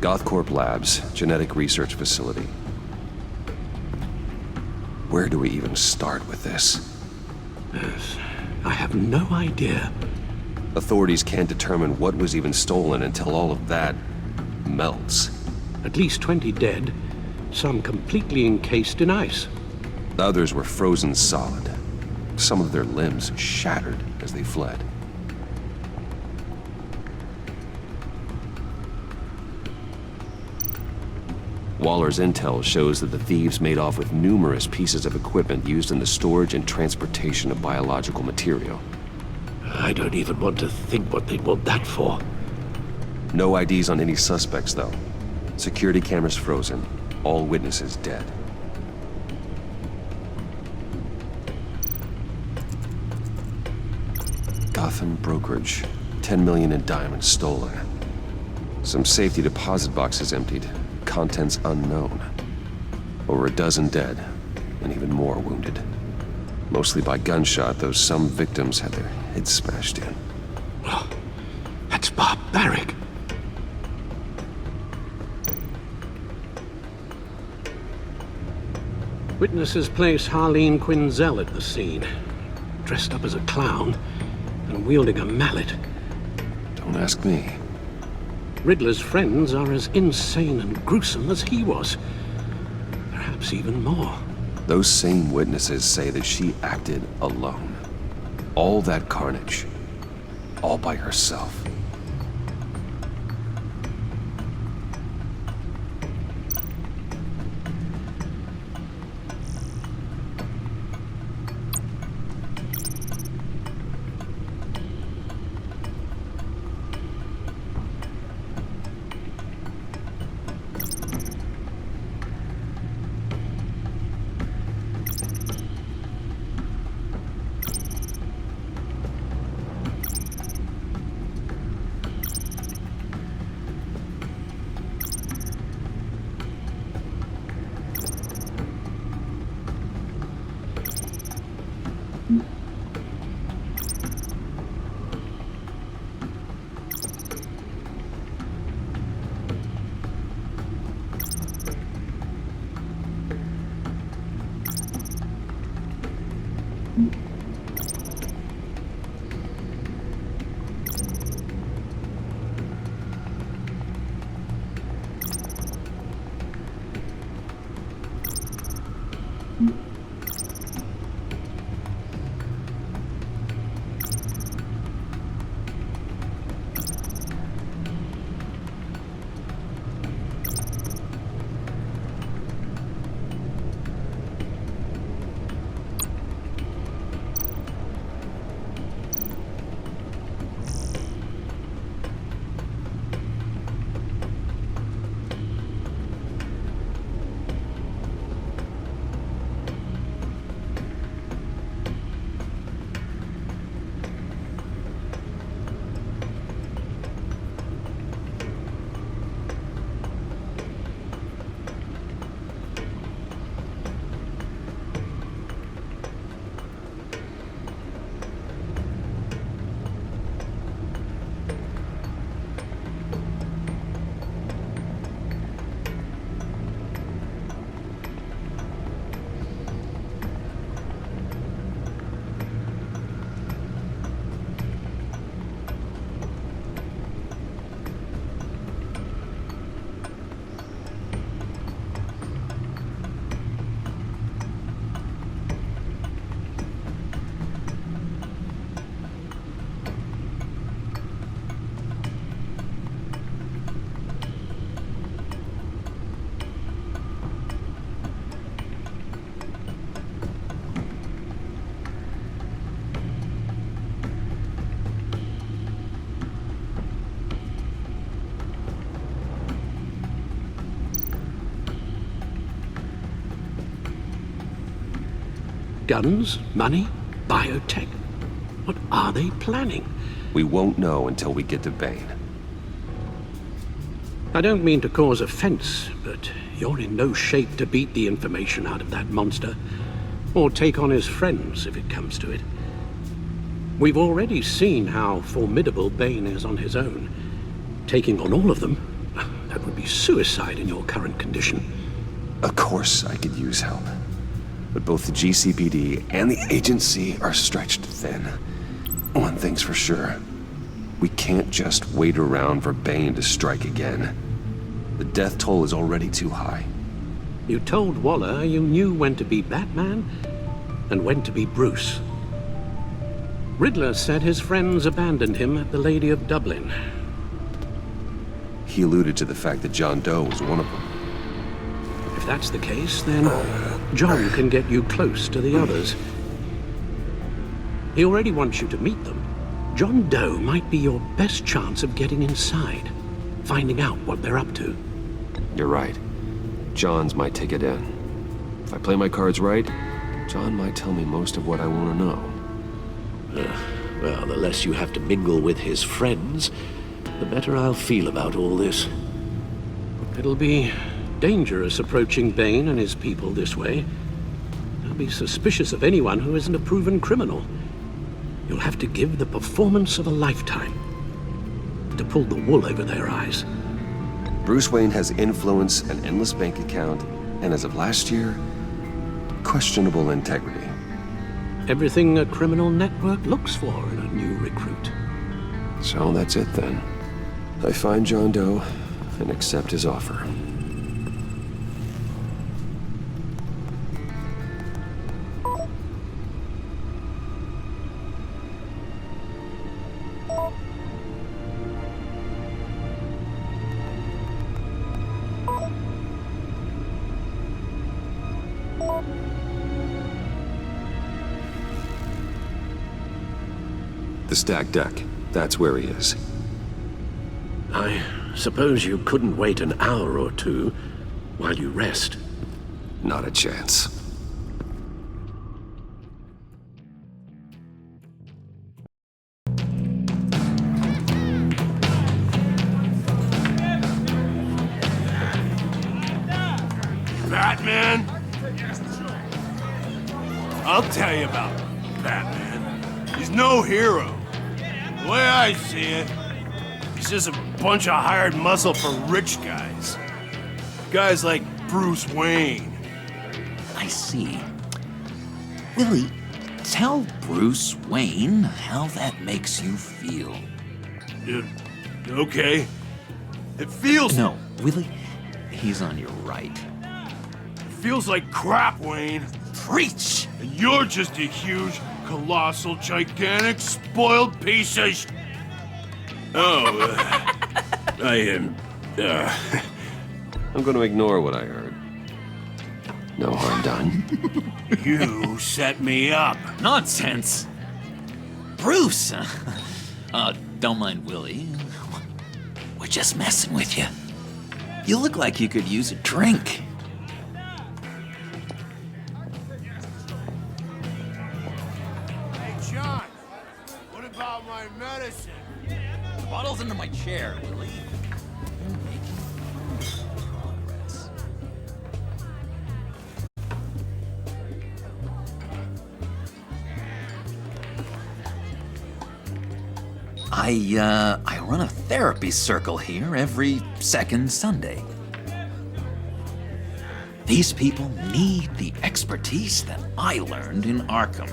Gothcorp Labs, genetic research facility. Where do we even start with this? Yes, I have no idea. Authorities can't determine what was even stolen until all of that melts. At least 20 dead, some completely encased in ice. Others were frozen solid. Some of their limbs shattered as they fled. Waller's intel shows that the thieves made off with numerous pieces of equipment used in the storage and transportation of biological material. I don't even want to think what they'd want that for. No IDs on any suspects, though. Security cameras frozen. All witnesses dead. Gotham brokerage. 10 million in diamonds stolen. Some safety deposit boxes emptied. Contents unknown. Over a dozen dead, and even more wounded. Mostly by gunshot, though some victims had their heads smashed in. Oh, that's barbaric. Witnesses place Harleen Quinzel at the scene, dressed up as a clown and wielding a mallet. Don't ask me. Riddler's friends are as insane and gruesome as he was. Perhaps even more. Those same witnesses say that she acted alone. All that carnage. All by herself. Guns, money, biotech. What are they planning? We won't know until we get to Bane. I don't mean to cause offense, but you're in no shape to beat the information out of that monster, or take on his friends if it comes to it. We've already seen how formidable Bane is on his own. Taking on all of them, That would be suicide in your current condition. Of course I could use help. But both the GCPD and the agency are stretched thin. One thing's for sure. We can't just wait around for Bane to strike again. The death toll is already too high. You told Waller you knew when to be Batman and when to be Bruce. Riddler said his friends abandoned him at the Lady of Dublin. He alluded to the fact that John Doe was one of them. If that's the case, then John can get you close to the others. He already wants you to meet them. John Doe might be your best chance of getting inside, finding out what they're up to. You're right. John's my ticket in. If I play my cards right, John might tell me most of what I want to know. Well, the less you have to mingle with his friends, the better I'll feel about all this. It'll be dangerous approaching Bane and his people this way. They'll be suspicious of anyone who isn't a proven criminal. You'll have to give the performance of a lifetime to pull the wool over their eyes. Bruce Wayne has influence, an endless bank account, and as of last year, questionable integrity. Everything a criminal network looks for in a new recruit. So that's it then. I find John Doe and accept his offer. The stacked deck. That's where he is. I suppose you couldn't wait an hour or two while you rest. Not a chance. Batman? I'll tell you about Batman. He's no hero. The way I see it, he's just a bunch of hired muscle for rich guys. Guys like Bruce Wayne. I see. Willie, tell Bruce Wayne how that makes you feel. Okay. It feels... No, Willie, he's on your right. It feels like crap, Wayne. Preach! And you're just a huge, colossal, gigantic, spoiled piece of I am... I'm going to ignore what I heard. No harm done. You set me up. Nonsense! Bruce! Don't mind Willie. We're just messing with you. You look like you could use a drink. Hey, John. What about my medicine? The bottle's under my chair, Willie. You're making progress. I run a therapy circle here every second Sunday. These people need the expertise that I learned in Arkham.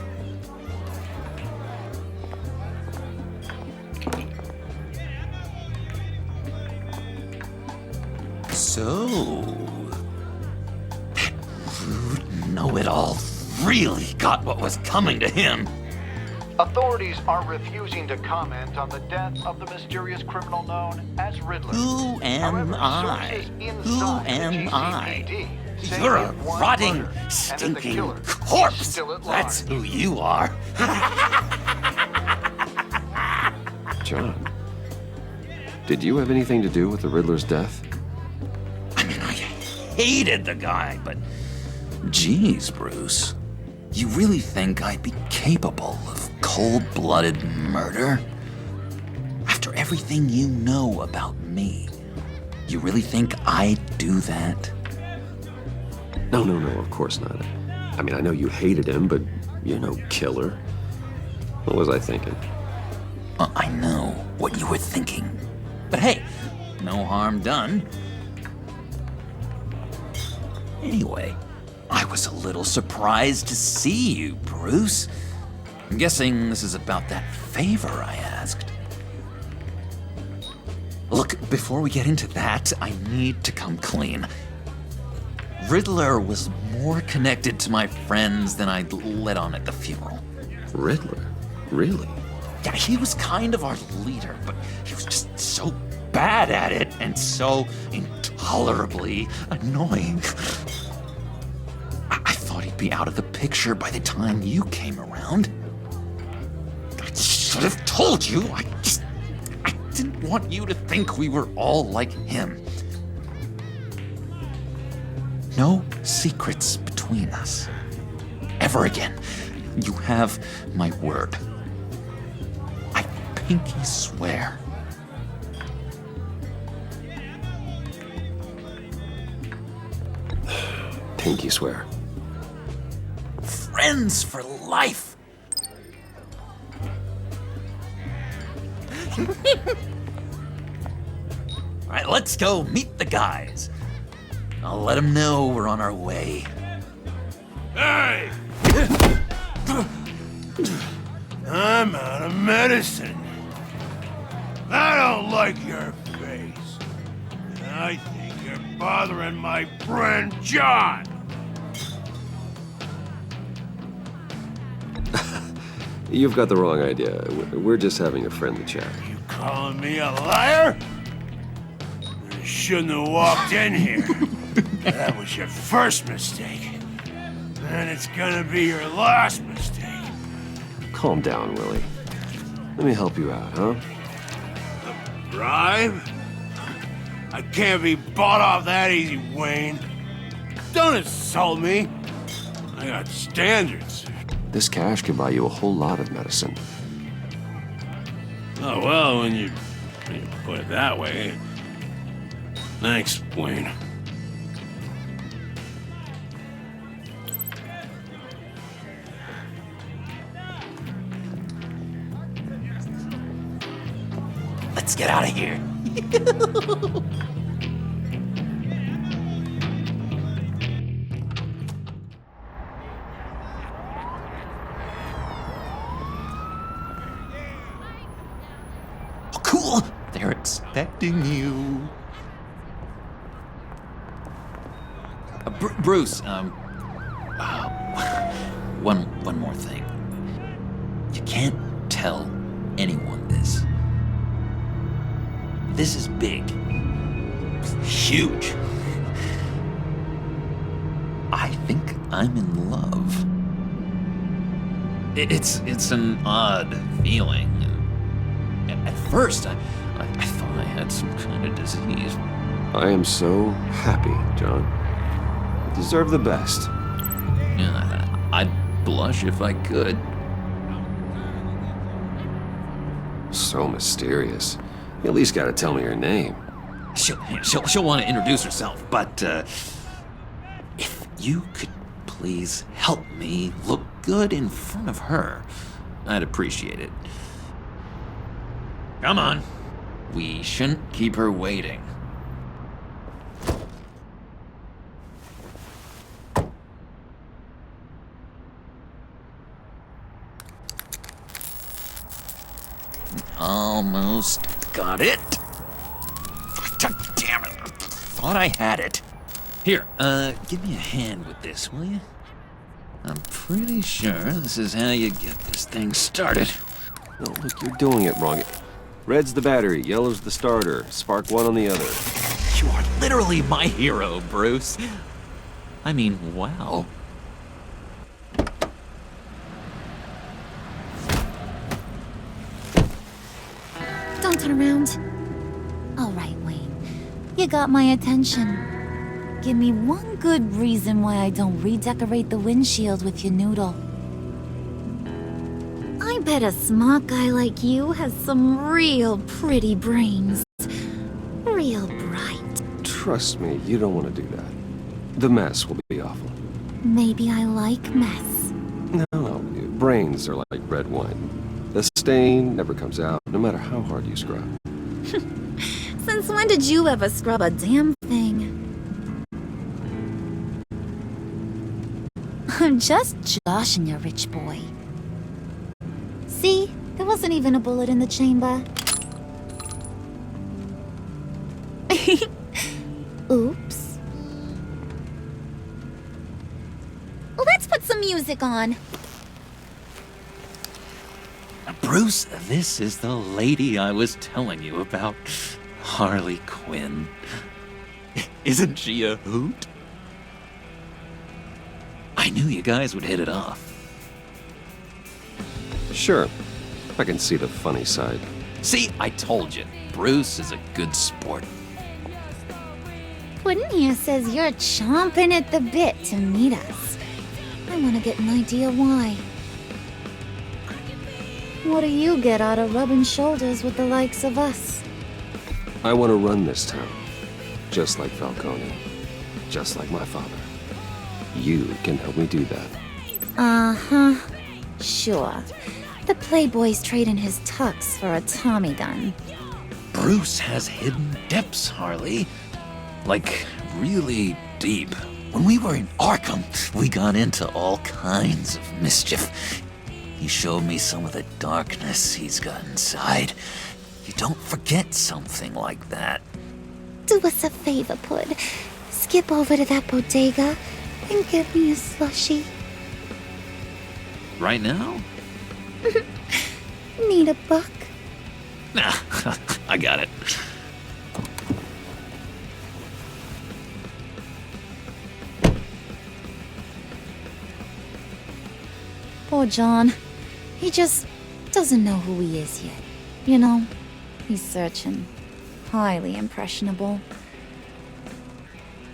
So, that rude know-it-all really got what was coming to him. Authorities are refusing to comment on the death of the mysterious criminal known as Riddler. Who am However, I? sources Who inside the am I? GCPD say You're he a was rotting, murdered, and that the stinking killer is corpse. still at That's large. who you are. John, did you have anything to do with the Riddler's death? I mean, I hated the guy, but geez, Bruce. You really think I'd be capable of cold-blooded murder? After everything you know about me, you really think I'd do that? No, of course not. I mean, I know you hated him, but you're no killer. What was I thinking? I know what you were thinking. But hey, no harm done. Anyway, I was a little surprised to see you, Bruce. I'm guessing this is about that favor I asked. Look, before we get into that, I need to come clean. Riddler was more connected to my friends than I'd let on at the funeral. Riddler? Really? Yeah, he was kind of our leader, but he was just so bad at it and so intolerably annoying. I thought he'd be out of the picture by the time you came around. I should have told you. I didn't want you to think we were all like him. No secrets between us. Ever again. You have my word. I pinky swear. Pinky swear. Friends for life. All right, let's go meet the guys. I'll let them know we're on our way. Hey! I'm out of medicine. I don't like your face. And I think you're bothering my friend John. You've got the wrong idea. We're just having a friendly chat. You calling me a liar? You shouldn't have walked in here. That was your first mistake. And it's gonna be your last mistake. Calm down, Willie. Let me help you out, huh? Bribe? I can't be bought off that easy, Wayne. Don't insult me. I got standards. This cash can buy you a whole lot of medicine. Oh, well, when you put it that way. Thanks, Wayne. Let's get out of here. Oh, cool. They're expecting you. Bruce, one more thing. You can't tell anyone this. This is big. Huge. I think I'm in love. It's an odd feeling. At first, I thought I had some kind of disease. I am so happy, John. You deserve the best. Yeah, I'd blush if I could. So mysterious. You at least gotta tell me your name. She'll want to introduce herself, but if you could please help me look good in front of her, I'd appreciate it. Come on. We shouldn't keep her waiting. Almost got it. Damn it. Thought I had it. Here, give me a hand with this, will you? I'm pretty sure this is how you get this thing started. No, look, you're doing it wrong. Red's the battery, yellow's the starter. Spark one on the other. You are literally my hero, Bruce. I mean, wow. Don't turn around. All right, Wayne. You got my attention. Give me one good reason why I don't redecorate the windshield with your noodle. I bet a smart guy like you has some real pretty brains. Real bright. Trust me, you don't want to do that. The mess will be awful. Maybe I like mess. No, brains are like red wine. The stain never comes out, no matter how hard you scrub. Since when did you ever scrub a damn thing? I'm just joshing you, rich boy. See? There wasn't even a bullet in the chamber. Oops. Let's put some music on. Bruce, this is the lady I was telling you about. Harley Quinn. Isn't she a hoot? I knew you guys would hit it off. Sure. I can see the funny side. See, I told you. Bruce is a good sport. Puddin' here says you're chomping at the bit to meet us. I want to get an idea why. What do you get out of rubbing shoulders with the likes of us? I want to run this town. Just like Falcone. Just like my father. You can help me do that. Uh-huh. Sure. The Playboy's trading his tux for a Tommy gun. Bruce has hidden depths, Harley. Like, really deep. When we were in Arkham, we got into all kinds of mischief. He showed me some of the darkness he's got inside. You don't forget something like that. Do us a favor, Pud. Skip over to that bodega and get me a slushie. Right now? Need a buck? Nah, I got it. Poor John. He just doesn't know who he is yet. You know, he's searching. Highly impressionable.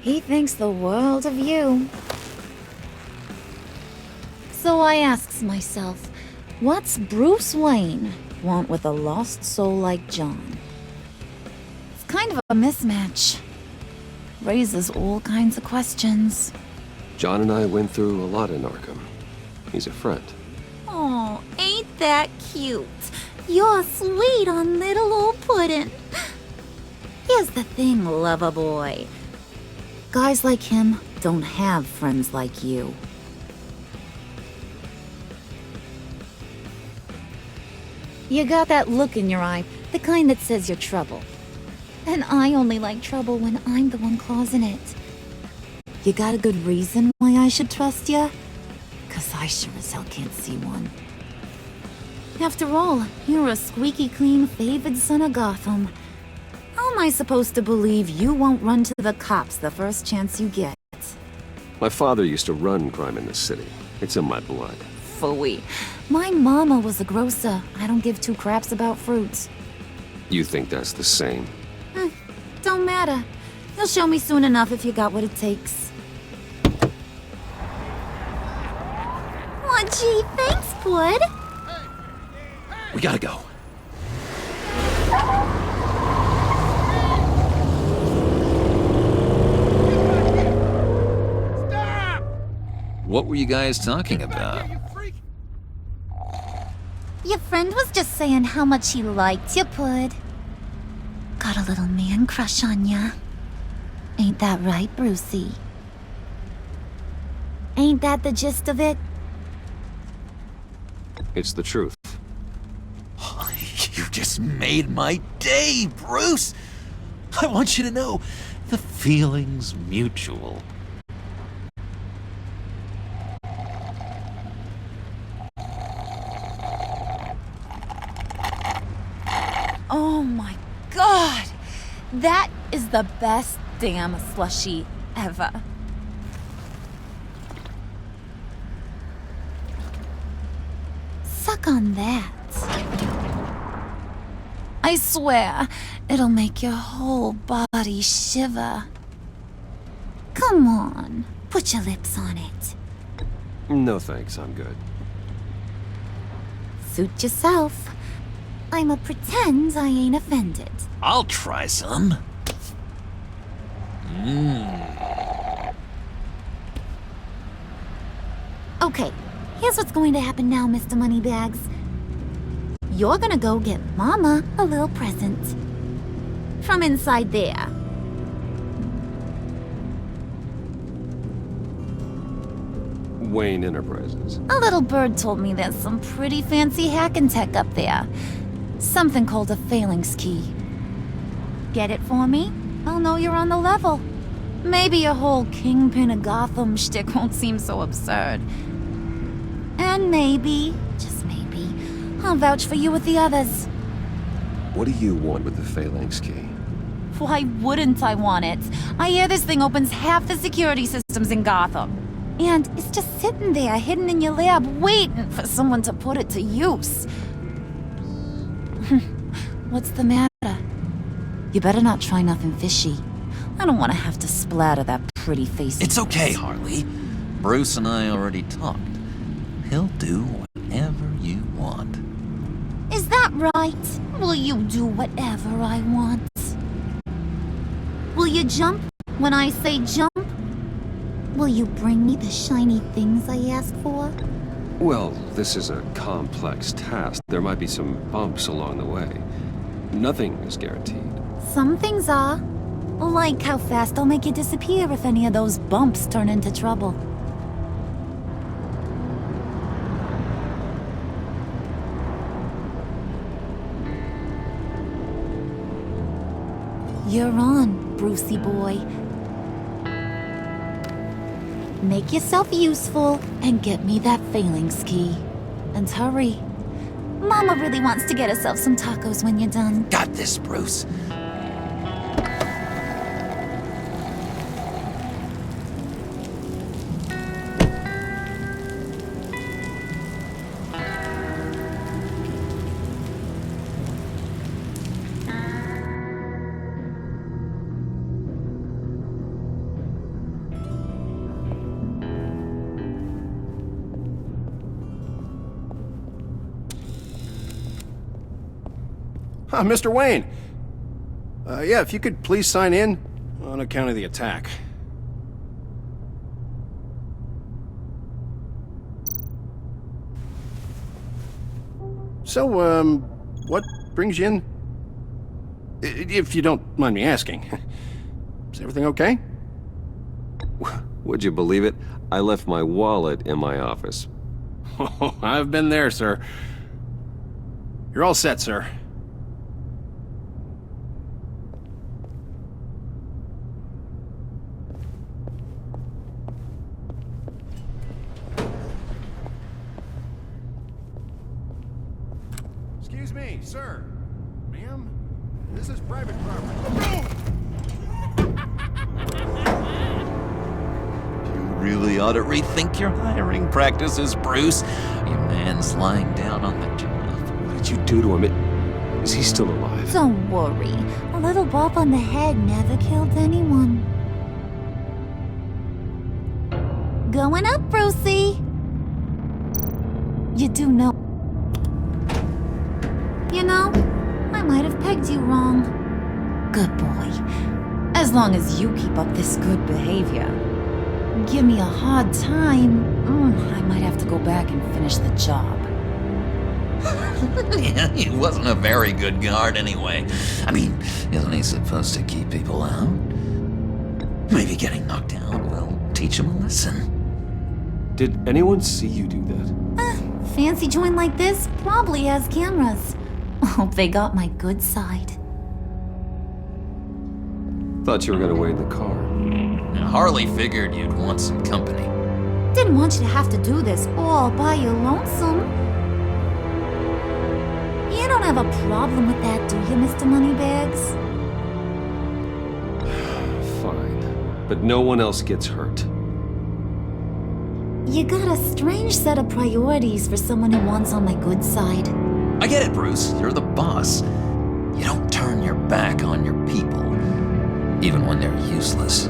He thinks the world of you. So I asks myself, what's Bruce Wayne want with a lost soul like John? It's kind of a mismatch. Raises all kinds of questions. John and I went through a lot in Arkham. He's a friend. Oh, ain't that cute? You're sweet on little old Puddin'. Here's the thing, lover boy. Guys like him don't have friends like you. You got that look in your eye, the kind that says you're trouble. And I only like trouble when I'm the one causing it. You got a good reason why I should trust you? 'Cause I sure as hell can't see one. After all, you're a squeaky clean favored son of Gotham. How am I supposed to believe you won't run to the cops the first chance you get? My father used to run crime in this city. It's in my blood. Phooey. My mama was a grocer. I don't give two craps about fruits. You think that's the same? Don't matter. You'll show me soon enough if you got what it takes. Aw, gee, thanks, Pud. We gotta go. What were you guys talking about? Your friend was just saying how much he liked you, Pud. Got a little man crush on ya. Ain't that right, Brucey? Ain't that the gist of it? It's the truth. You just made my day, Bruce! I want you to know, the feeling's mutual. Oh my god! That is the best damn slushie ever. Suck on that. I swear, it'll make your whole body shiver. Come on, put your lips on it. No thanks, I'm good. Suit yourself. I'ma pretend I ain't offended. I'll try some. Okay, here's what's going to happen now, Mr. Moneybags. You're gonna go get Mama a little present. From inside there. Wayne Enterprises? A little bird told me there's some pretty fancy hacking tech up there. Something called a phalanx key. Get it for me? I'll know you're on the level. Maybe your whole Kingpin of Gotham shtick won't seem so absurd. And maybe, just maybe, I'll vouch for you with the others. What do you want with the phalanx key? Why wouldn't I want it? I hear this thing opens half the security systems in Gotham. And it's just sitting there, hidden in your lab, waiting for someone to put it to use. What's the matter? You better not try nothing fishy. I don't want to have to splatter that pretty face. It's okay, Harley. Bruce and I already talked. He'll do whatever you want. Is that right? Will you do whatever I want? Will you jump when I say jump? Will you bring me the shiny things I asked for? Well, this is a complex task. There might be some bumps along the way. Nothing is guaranteed. Some things are. Like how fast I'll make you disappear if any of those bumps turn into trouble. You're on, Brucey boy. Make yourself useful and get me that phalanx key. And hurry. Mama really wants to get herself some tacos when you're done. Got this, Bruce. Mr. Wayne. Yeah, if you could please sign in on account of the attack. So, what brings you in? If you don't mind me asking. Is everything okay? Would you believe it? I left my wallet in my office. Oh, I've been there, sir. You're all set, sir. Excuse me, sir. Ma'am? This is private property. You really ought to rethink your hiring practices, Bruce. Your man's lying down on the job. What did you do to him? Is he still alive? Don't worry. A little bump on the head never killed anyone. Going up, Brucey. You do know. You know, I might have pegged you wrong. Good boy. As long as you keep up this good behavior. Give me a hard time, I might have to go back and finish the job. Yeah, he wasn't a very good guard anyway. I mean, isn't he supposed to keep people out? Maybe getting knocked down will teach him a lesson. Did anyone see you do that? Fancy joint like this probably has cameras. Hope they got my good side. Thought you were gonna wait in the car. Now, Harley figured you'd want some company. Didn't want you to have to do this all by your lonesome. You don't have a problem with that, do you, Mr. Moneybags? Fine. But no one else gets hurt. You got a strange set of priorities for someone who wants on my good side. I get it, Bruce. You're the boss. You don't turn your back on your people, even when they're useless.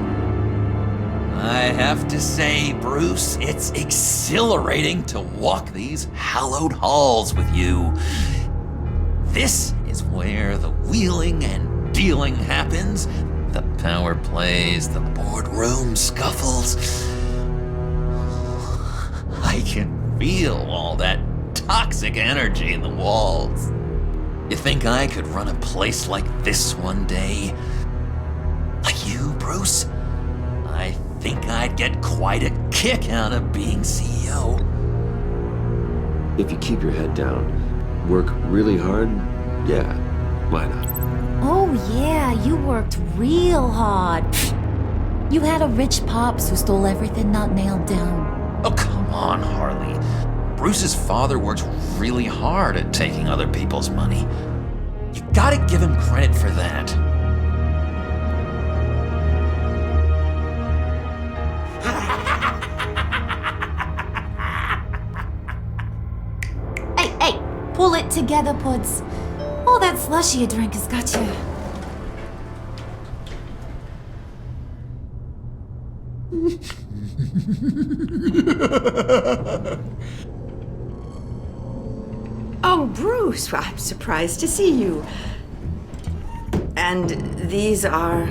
I have to say, Bruce, it's exhilarating to walk these hallowed halls with you. This is where the wheeling and dealing happens, the power plays, the boardroom scuffles. I can feel all that toxic energy in the walls. You think I could run a place like this one day? Like you, Bruce? I think I'd get quite a kick out of being CEO. If you keep your head down, work really hard, yeah, why not? Oh yeah, you worked real hard. You had a rich pops who stole everything not nailed down. Oh, come on, Harley. Bruce's father works really hard at taking other people's money. You gotta give him credit for that. Hey, pull it together, Puds. All that slushy you drink has got you. Oh, Bruce, I'm surprised to see you. And these are...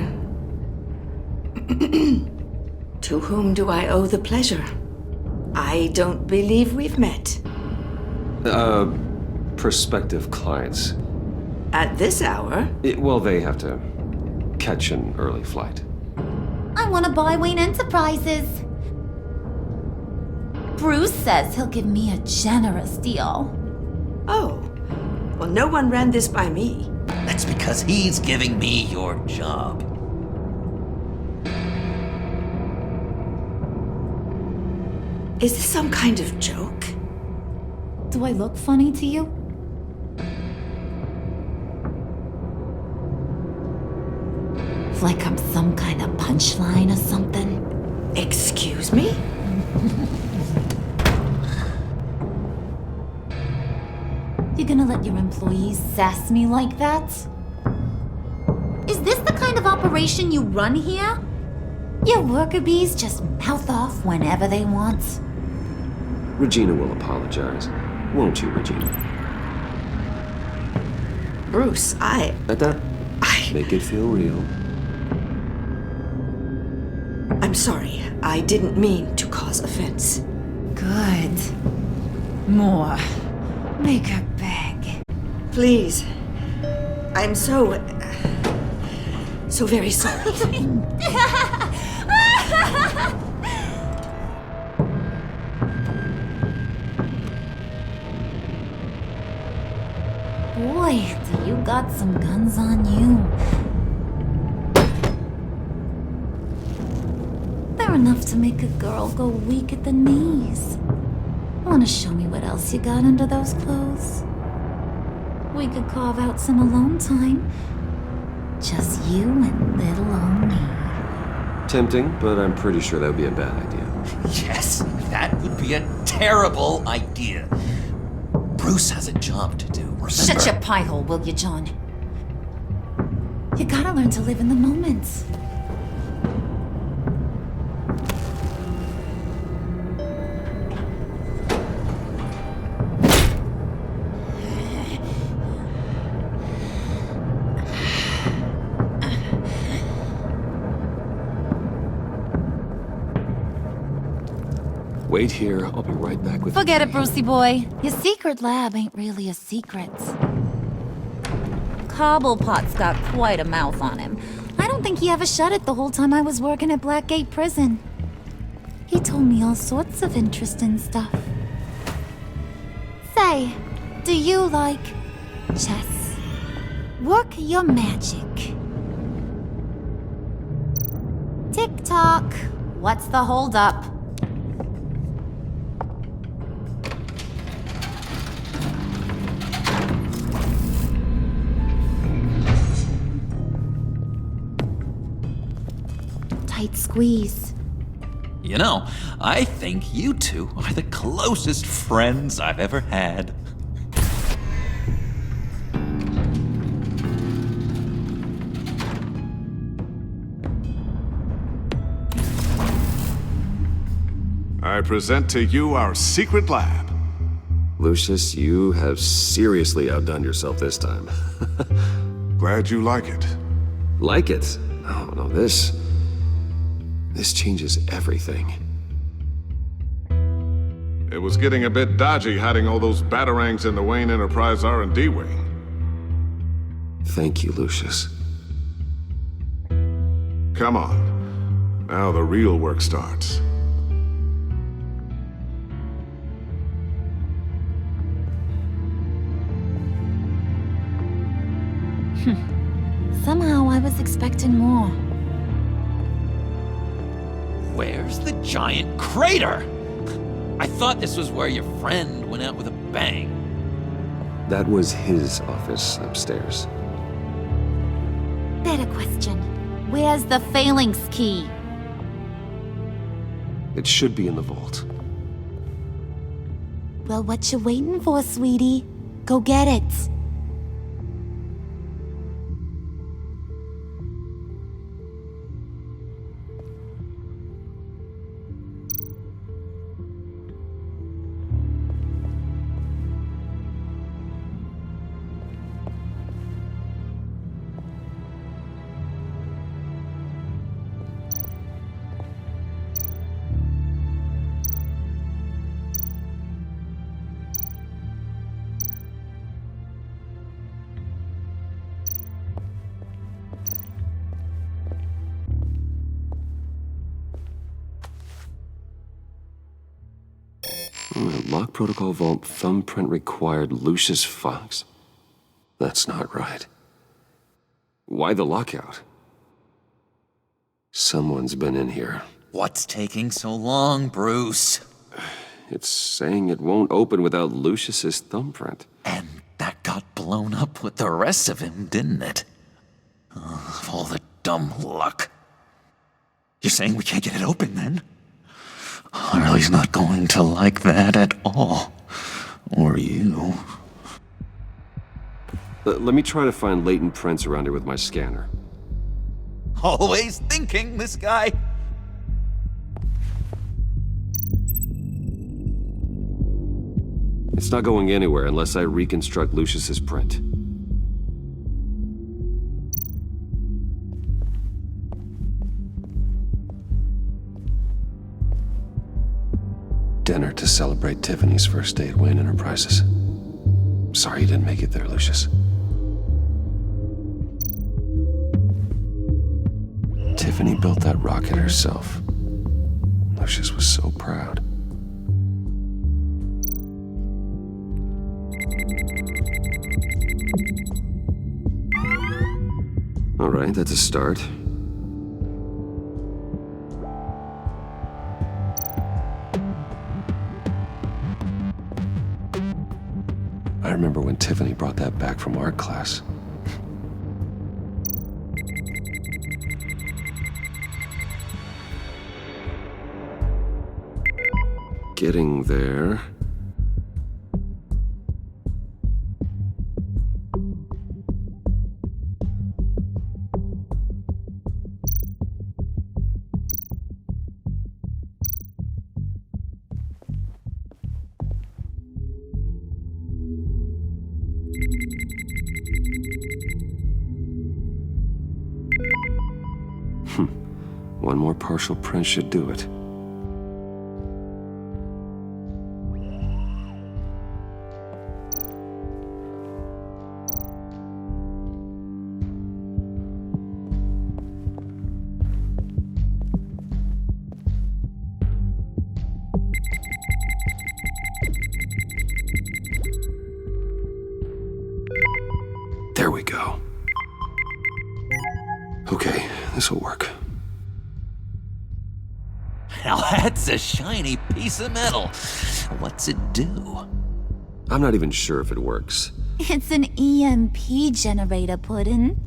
To whom do I owe the pleasure? I don't believe we've met. Prospective clients. At this hour? Well, they have to catch an early flight. I want to buy Wayne Enterprises. Bruce says he'll give me a generous deal. Oh, well, no one ran this by me. That's because he's giving me your job. Is this some kind of joke? Do I look funny to you? Like I'm some kind of punchline or something? Excuse me? You gonna let your employees sass me like that? Is this the kind of operation you run here? Your worker bees just mouth off whenever they want. Regina will apologize. Won't you, Regina? Bruce, Etta, make it feel real. I'm sorry. I didn't mean to cause offense. Good. More. Make her beg. Please. I'm so very sorry. Boy, do you got some guns on you. They're enough to make a girl go weak at the knees. Wanna show me what else you got under those clothes? We could carve out some alone time. Just you and little old me. Tempting, but I'm pretty sure that would be a bad idea. Yes, that would be a terrible idea. Bruce has a job to do, remember? Shut your pie hole, will you, John? You gotta learn to live in the moment. Wait here, I'll be right back with Forget it, Brucey boy. Your secret lab ain't really a secret. Cobblepot's got quite a mouth on him. I don't think he ever shut it the whole time I was working at Blackgate Prison. He told me all sorts of interesting stuff. Say, do you like chess? Work your magic. Tick-tock. What's the holdup? Tight squeeze. You know, I think you two are the closest friends I've ever had. I present to you our secret lab. Lucius, you have seriously outdone yourself this time. Glad you like it. Like it? Oh, no, this changes everything. It was getting a bit dodgy hiding all those batarangs in the Wayne Enterprise R&D wing. Thank you, Lucius. Come on. Now the real work starts. Somehow I was expecting more. Where's the giant crater? I thought this was where your friend went out with a bang. That was his office upstairs. Better question. Where's the phalanx key? It should be in the vault. Well, what you waiting for, sweetie? Go get it. Lock protocol vault thumbprint required Lucius Fox? That's not right. Why the lockout? Someone's been in here. What's taking so long, Bruce? It's saying it won't open without Lucius's thumbprint. And that got blown up with the rest of him, didn't it? All the dumb luck. You're saying we can't get it open, then? Harley's not going to like that at all. Or you. Let me try to find latent prints around here with my scanner. Always thinking, this guy. It's not going anywhere unless I reconstruct Lucius's print. Dinner to celebrate Tiffany's first day at Wayne Enterprises. Sorry you didn't make it there, Lucius. Tiffany built that rocket herself. Lucius was so proud. All right, that's a start. I remember when Tiffany brought that back from art class. Getting there. One more partial print should do it. There we go. Okay, this'll work. Now that's a shiny piece of metal. What's it do? I'm not even sure if it works. It's an EMP generator, Puddin'.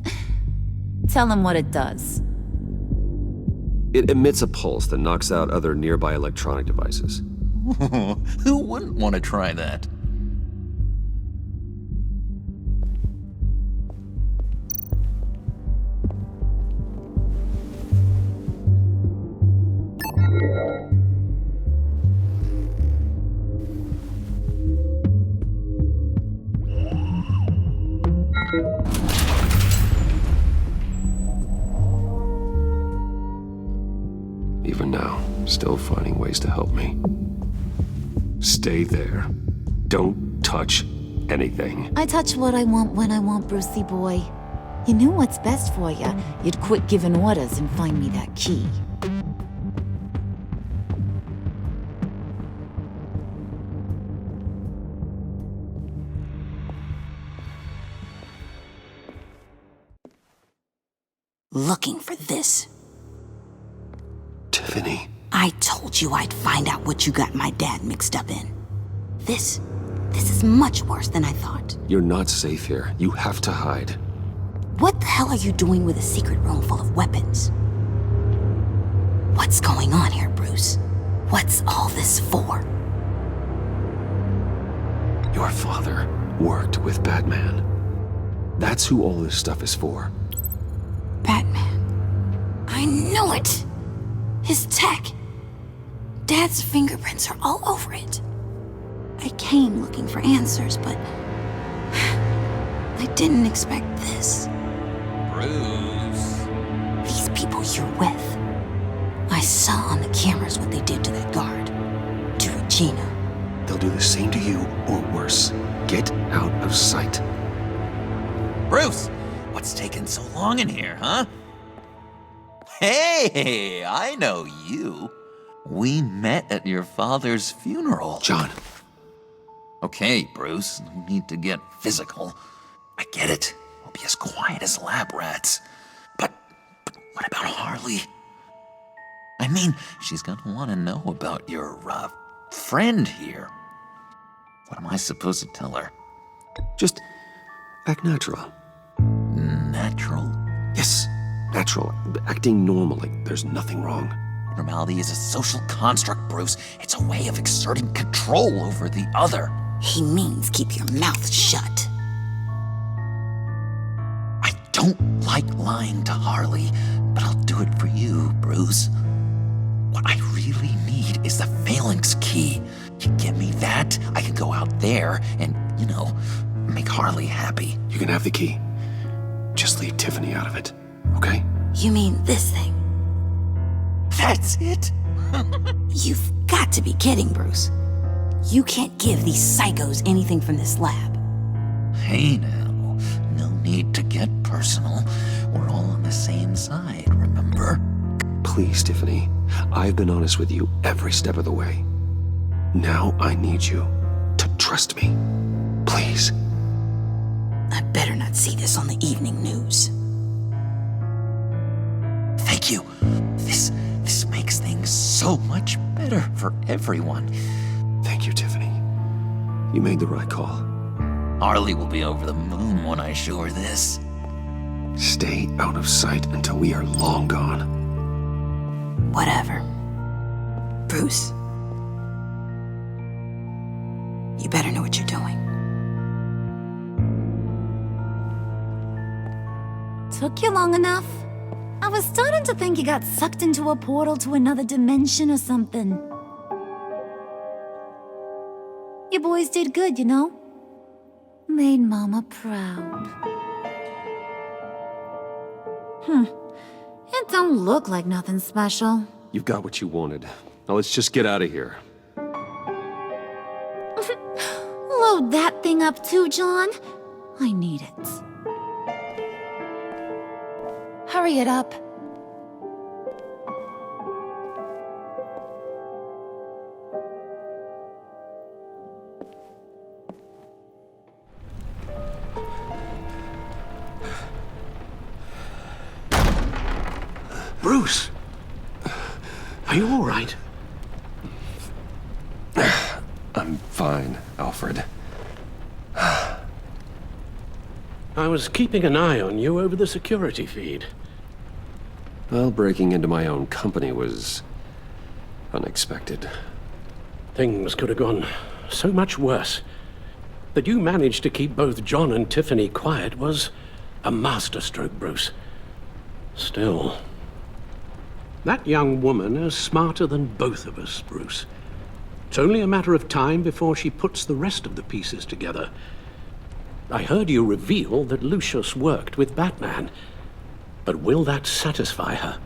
Tell him what it does. It emits a pulse that knocks out other nearby electronic devices. Who wouldn't want to try that? Even now, still finding ways to help me. Stay there. Don't touch anything. I touch what I want when I want, Brucey boy. You knew what's best for you. You'd quit giving orders and find me that key. looking for this. Tiffany. I told you I'd find out what you got my dad mixed up in. This is much worse than I thought. You're not safe here. You have to hide. What the hell are you doing with a secret room full of weapons? What's going on here, Bruce? What's all this for? Your father worked with Batman. That's who all this stuff is for. Batman. I knew it! His tech. Dad's fingerprints are all over it. I came looking for answers, but I didn't expect this. Bruce. These people you're with. I saw on the cameras what they did to that guard. To Regina. They'll do the same to you, or worse. Get out of sight. Bruce! What's taking so long in here, huh? Hey, I know you. We met at your father's funeral. John. Okay, Bruce, no need to get physical. I get it. We'll be as quiet as lab rats. But what about Harley? I mean, she's gonna want to know about your, friend here. What am I supposed to tell her? Just act natural. Natural? Yes, natural. Acting normally. There's nothing wrong. Normality is a social construct, Bruce. It's a way of exerting control over the other. He means keep your mouth shut. I don't like lying to Harley, but I'll do it for you, Bruce. What I really need is the phalanx key. You give me that, I can go out there and, make Harley happy. You can have the key. Just leave Tiffany out of it, okay? You mean this thing? That's it? You've got to be kidding, Bruce. You can't give these psychos anything from this lab. Hey now, no need to get personal. We're all on the same side, remember? Please, Tiffany. I've been honest with you every step of the way. Now I need you to trust me. Please. I better not see this on the evening news. Thank you. This makes things so much better for everyone. Thank you, Tiffany. You made the right call. Harley will be over the moon when I show her this. Stay out of sight until we are long gone. Whatever. Bruce. You better know what you're doing. Took you long enough? I was starting to think you got sucked into a portal to another dimension or something. You boys did good, you know? Made Mama proud. It don't look like nothing special. You've got what you wanted. Now let's just get out of here. Load that thing up too, John. I need it. Hurry it up. Bruce! Are you all right? I'm fine, Alfred. I was keeping an eye on you over the security feed. Well, breaking into my own company was unexpected. Things could have gone so much worse. That you managed to keep both John and Tiffany quiet was a masterstroke, Bruce. Still, that young woman is smarter than both of us, Bruce. It's only a matter of time before she puts the rest of the pieces together. I heard you reveal that Lucius worked with Batman. But will that satisfy her?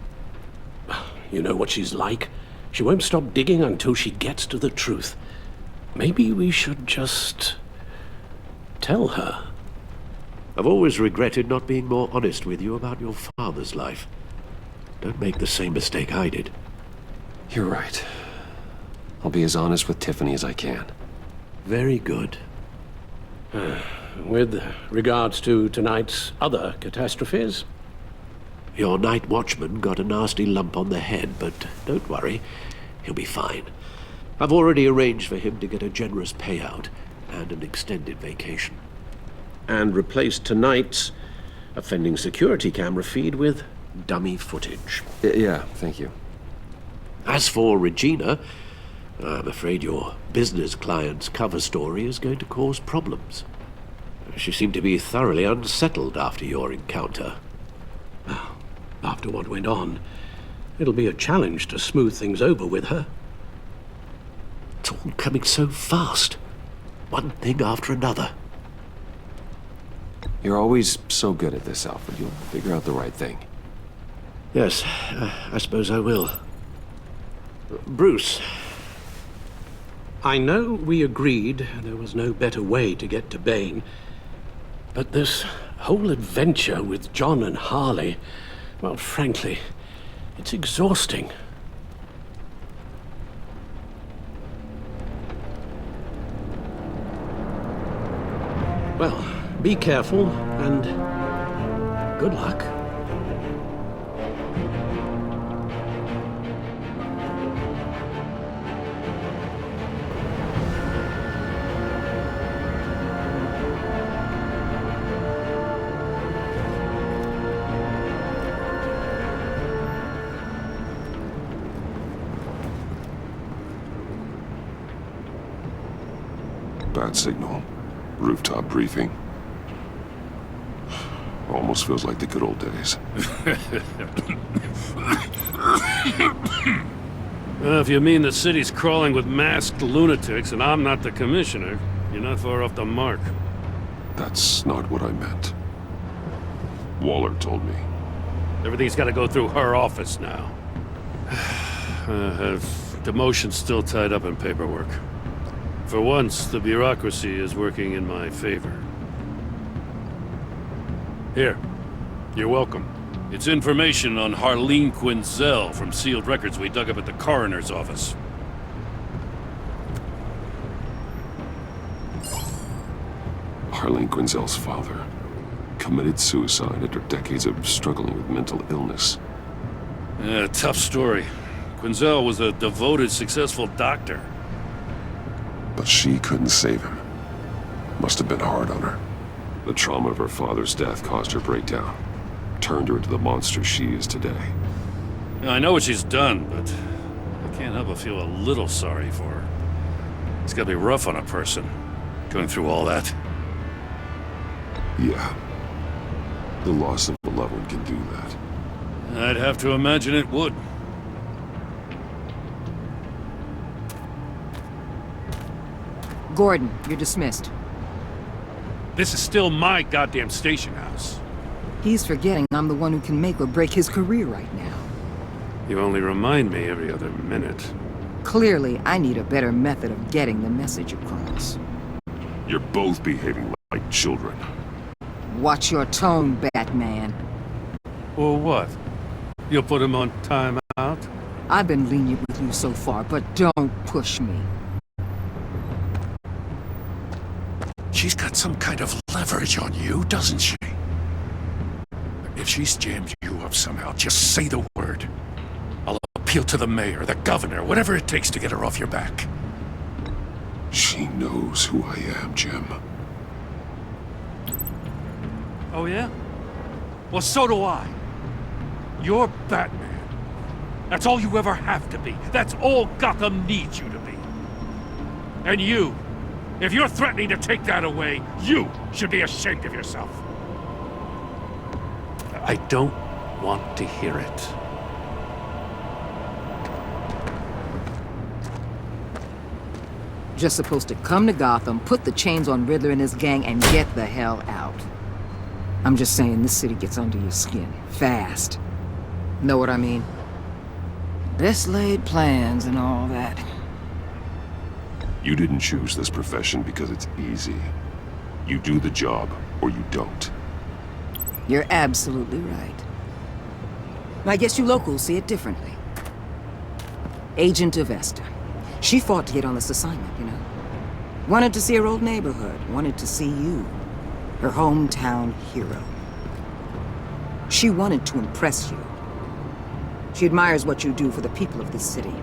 You know what she's like. She won't stop digging until she gets to the truth. Maybe we should just tell her. I've always regretted not being more honest with you about your father's life. Don't make the same mistake I did. You're right. I'll be as honest with Tiffany as I can. Very good. With regards to tonight's other catastrophes, Your night watchman got a nasty lump on the head, but don't worry, he'll be fine. I've already arranged for him to get a generous payout and an extended vacation. And replaced tonight's offending security camera feed with dummy footage. Yeah, thank you. As for Regina, I'm afraid your business client's cover story is going to cause problems. She seemed to be thoroughly unsettled after your encounter. After what went on, it'll be a challenge to smooth things over with her. It's all coming so fast. One thing after another. You're always so good at this, Alfred. You'll figure out the right thing. Yes, I suppose I will. Bruce, I know we agreed there was no better way to get to Bane, but this whole adventure with John and Harley, well, frankly, it's exhausting. Well, be careful, and good luck. Bad signal. Rooftop briefing. Almost feels like the good old days. Well, if you mean the city's crawling with masked lunatics and I'm not the commissioner, you're not far off the mark. That's not what I meant. Waller told me. Everything's got to go through her office now. Have demotion's still tied up in paperwork. For once, the bureaucracy is working in my favor. Here, you're welcome. It's information on Harleen Quinzel from sealed records we dug up at the coroner's office. Harleen Quinzel's father committed suicide after decades of struggling with mental illness. Yeah, tough story. Quinzel was a devoted, successful doctor. But she couldn't save him. Must have been hard on her. The trauma of her father's death caused her breakdown. Turned her into the monster she is today. Now, I know what she's done, but I can't help but feel a little sorry for her. It's gotta be rough on a person, going through all that. Yeah. The loss of a loved one can do that. I'd have to imagine it would. Gordon, you're dismissed. This is still my goddamn station house. He's forgetting I'm the one who can make or break his career right now. You only remind me every other minute. Clearly, I need a better method of getting the message across. You're both behaving like children. Watch your tone, Batman. Or what? You'll put him on timeout? I've been lenient with you so far, but don't push me. She's got some kind of leverage on you, doesn't she? If she's jammed you up somehow, just say the word. I'll appeal to the mayor, the governor, whatever it takes to get her off your back. She knows who I am, Jim. Oh yeah? Well, so do I. You're Batman. That's all you ever have to be. That's all Gotham needs you to be. And you, if you're threatening to take that away, you should be ashamed of yourself. I don't want to hear it. Just supposed to come to Gotham, put the chains on Riddler and his gang, and get the hell out. I'm just saying, this city gets under your skin. Fast. Know what I mean? Best laid plans and all that. You didn't choose this profession because it's easy. You do the job, or you don't. You're absolutely right. I guess you locals see it differently. Agent Avesta. She fought to get on this assignment, you know. Wanted to see her old neighborhood. Wanted to see you. Her hometown hero. She wanted to impress you. She admires what you do for the people of this city.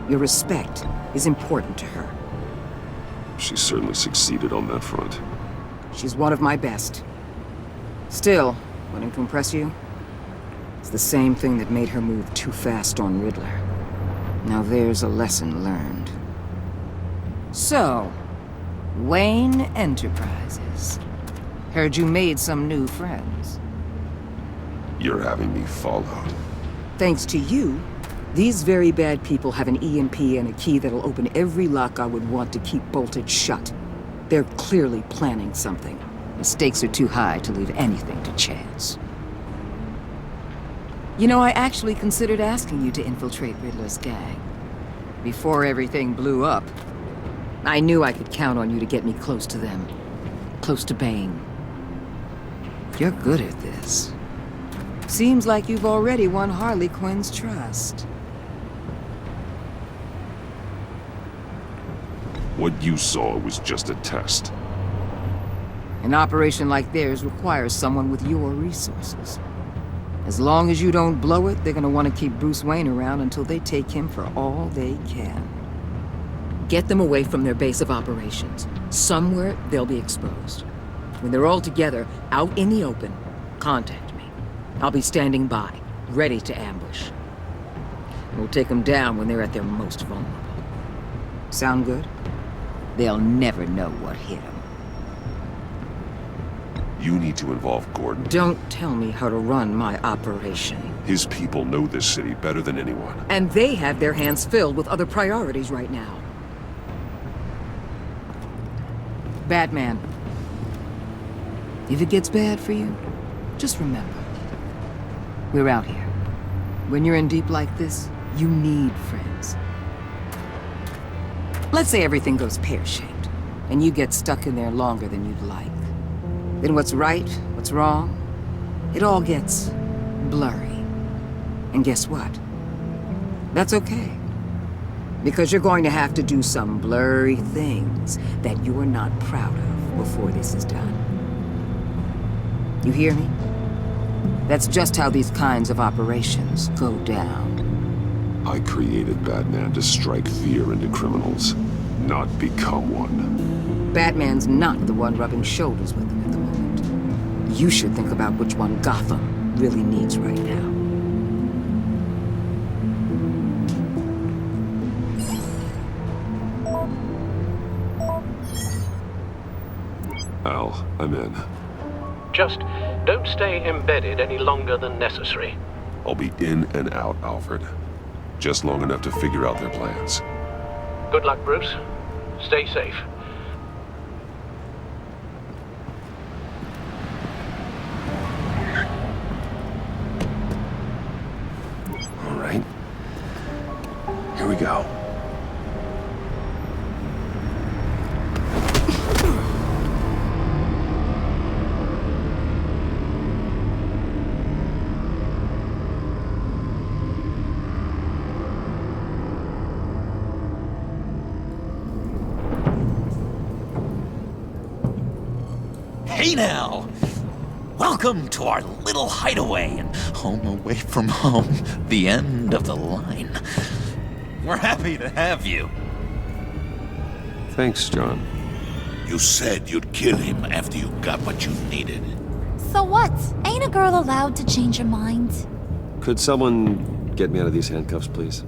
Your respect is important to her. She certainly succeeded on that front. She's one of my best. Still, wanting to impress you? It's the same thing that made her move too fast on Riddler. Now there's a lesson learned. So, Wayne Enterprises. Heard you made some new friends. You're having me followed. Thanks to you, these very bad people have an EMP and a key that'll open every lock I would want to keep bolted shut. They're clearly planning something. The stakes are too high to leave anything to chance. You know, I actually considered asking you to infiltrate Riddler's gang. Before everything blew up, I knew I could count on you to get me close to them. Close to Bane. You're good at this. Seems like you've already won Harley Quinn's trust. What you saw was just a test. An operation like theirs requires someone with your resources. As long as you don't blow it, they're gonna want to keep Bruce Wayne around until they take him for all they can. Get them away from their base of operations. Somewhere they'll be exposed. When they're all together, out in the open, contact me. I'll be standing by, ready to ambush. We'll take them down when they're at their most vulnerable. Sound good? They'll never know what hit them. You need to involve Gordon. Don't tell me how to run my operation. His people know this city better than anyone. And they have their hands filled with other priorities right now. Batman. If it gets bad for you, just remember. We're out here. When you're in deep like this, you need friends. Let's say everything goes pear-shaped, and you get stuck in there longer than you'd like. Then what's right, what's wrong, it all gets blurry. And guess what? That's okay. Because you're going to have to do some blurry things that you're not proud of before this is done. You hear me? That's just how these kinds of operations go down. I created Batman to strike fear into criminals, not become one. Batman's not the one rubbing shoulders with them at the moment. You should think about which one Gotham really needs right now. Al, I'm in. Just don't stay embedded any longer than necessary. I'll be in and out, Alfred. Just long enough to figure out their plans. Good luck, Bruce. Stay safe. All right. Here we go. Hey now! Welcome to our little hideaway and home away from home, the end of the line. We're happy to have you. Thanks, John. You said you'd kill him after you got what you needed. So what? Ain't a girl allowed to change her mind? Could someone get me out of these handcuffs, please?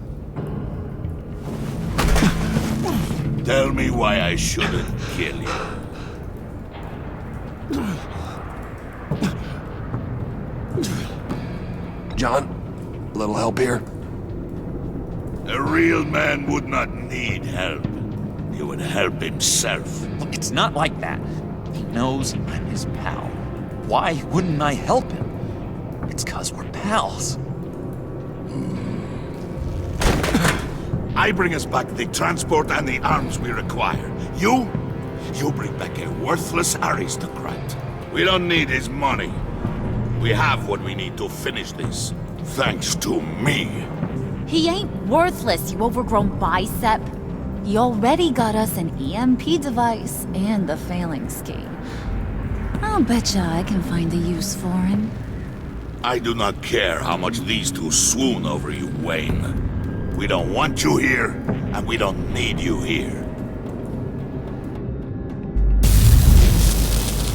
Tell me why I shouldn't kill you. John, a little help here? A real man would not need help. He would help himself. Look, it's not like that. He knows I'm his pal. Why wouldn't I help him? It's 'cause we're pals. I bring us back the transport and the arms we require. You bring back a worthless aristocrat. We don't need his money. We have what we need to finish this. Thanks to me. He ain't worthless, you overgrown bicep. He already got us an EMP device and the failing scheme. I'll betcha I can find a use for him. I do not care how much these two swoon over you, Wayne. We don't want you here, and we don't need you here.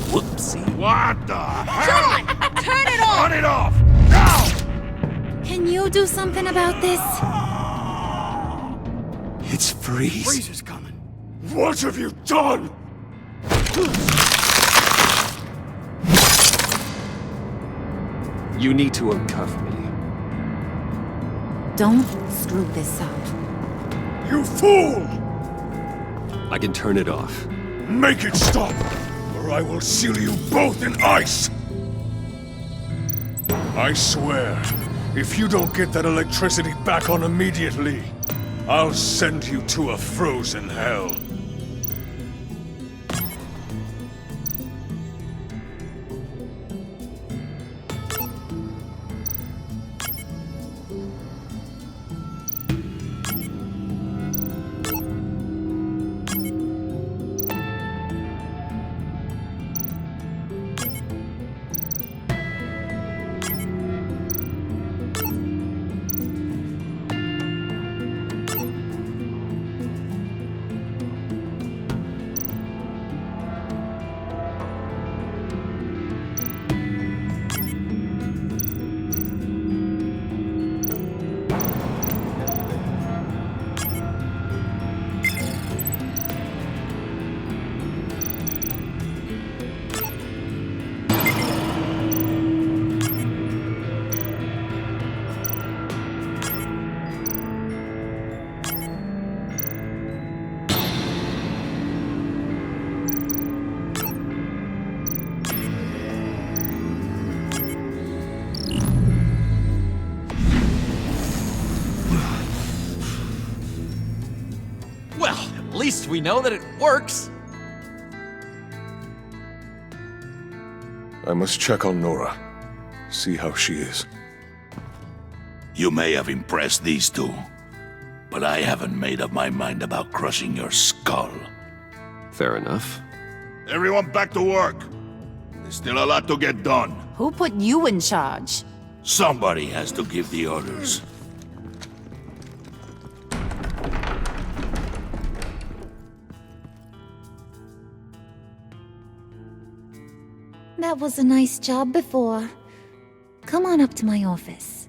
Whoopsie. What the hell? John! Turn it off! Turn it off! Now! Can you do something about this? It's Freeze. Freeze is coming. What have you done? You need to uncuff me. Don't screw this up. You fool! I can turn it off. Make it stop, or I will seal you both in ice! I swear, if you don't get that electricity back on immediately, I'll send you to a frozen hell. Well, at least we know that it works. I must check on Nora. See how she is. You may have impressed these two, but I haven't made up my mind about crushing your skull. Fair enough. Everyone back to work. There's still a lot to get done. Who put you in charge? Somebody has to give the orders. That was a nice job before. Come on up to my office.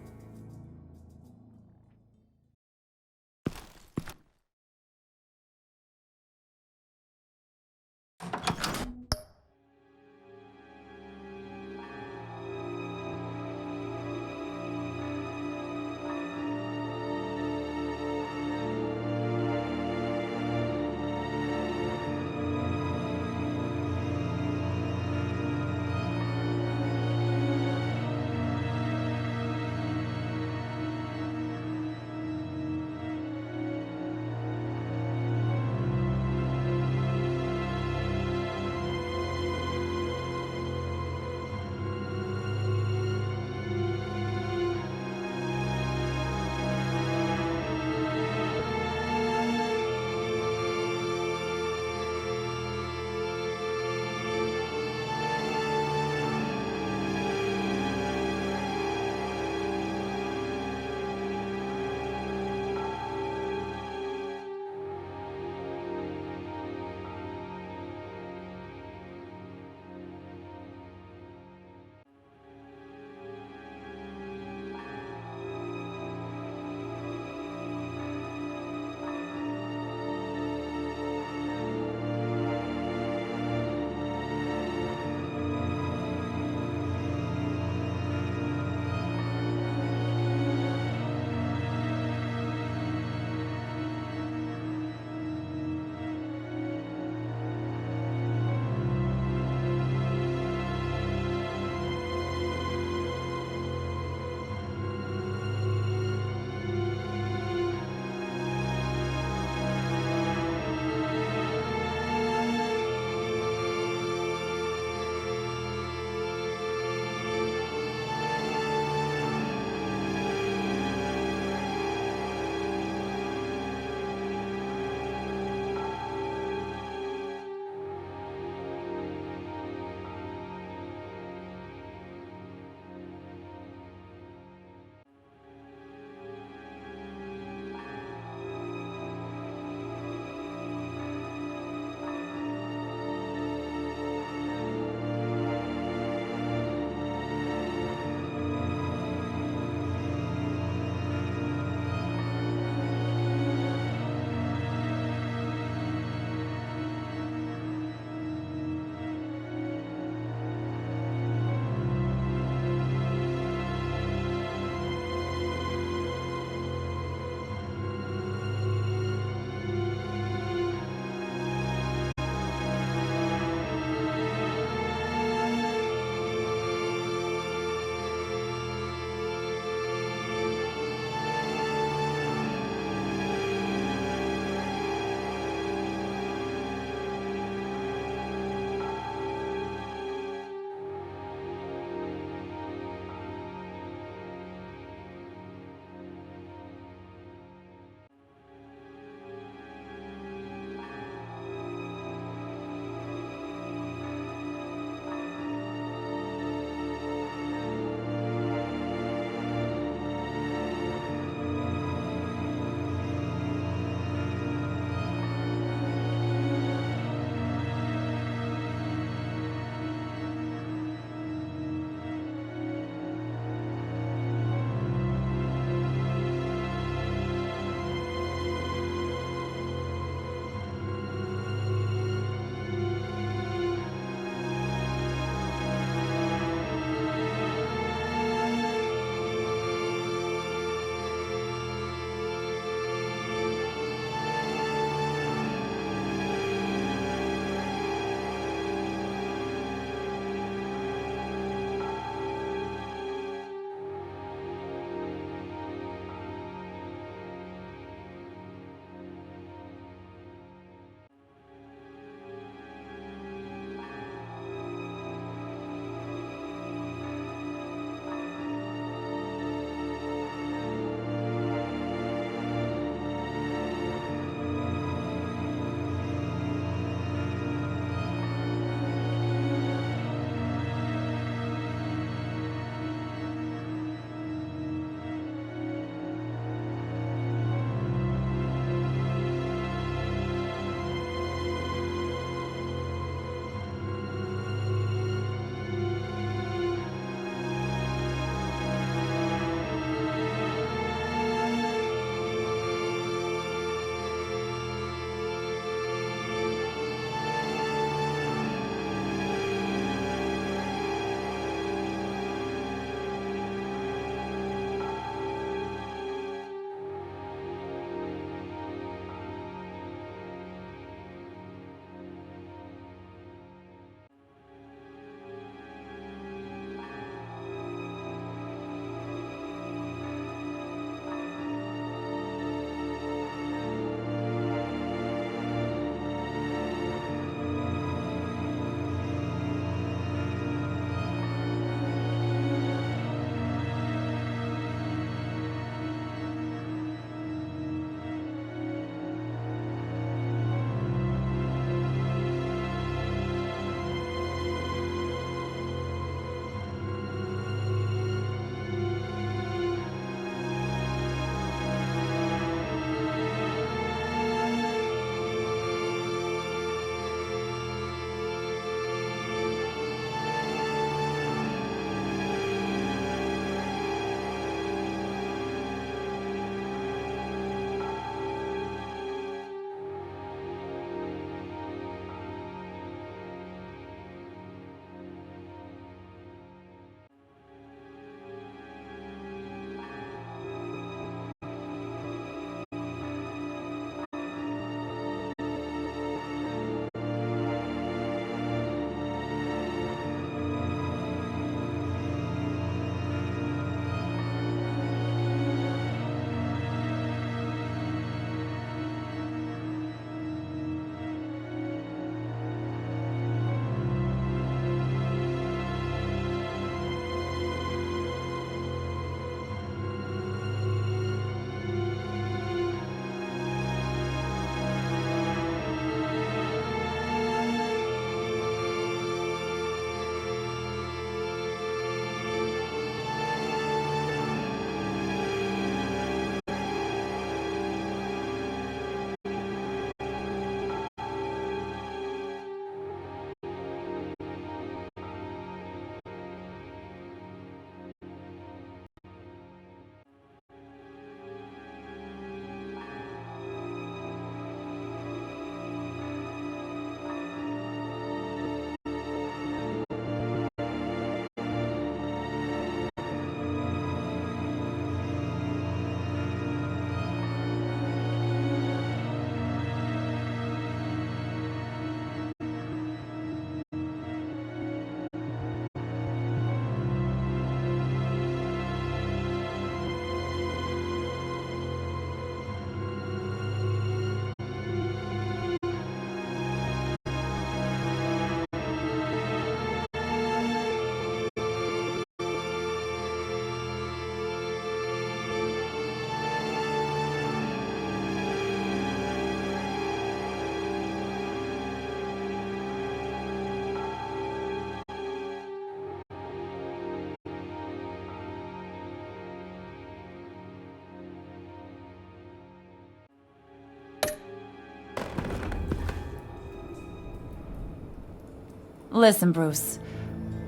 Listen, Bruce.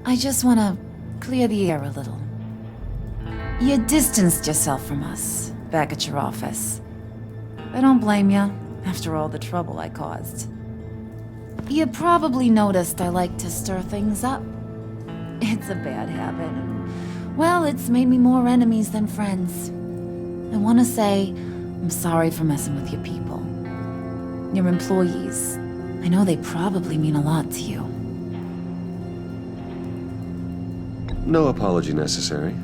I just want to clear the air a little. You distanced yourself from us back at your office. I don't blame you, after all the trouble I caused. You probably noticed I like to stir things up. It's a bad habit. Well, it's made me more enemies than friends. I want to say I'm sorry for messing with your people. Your employees. I know they probably mean a lot to you. No apology necessary.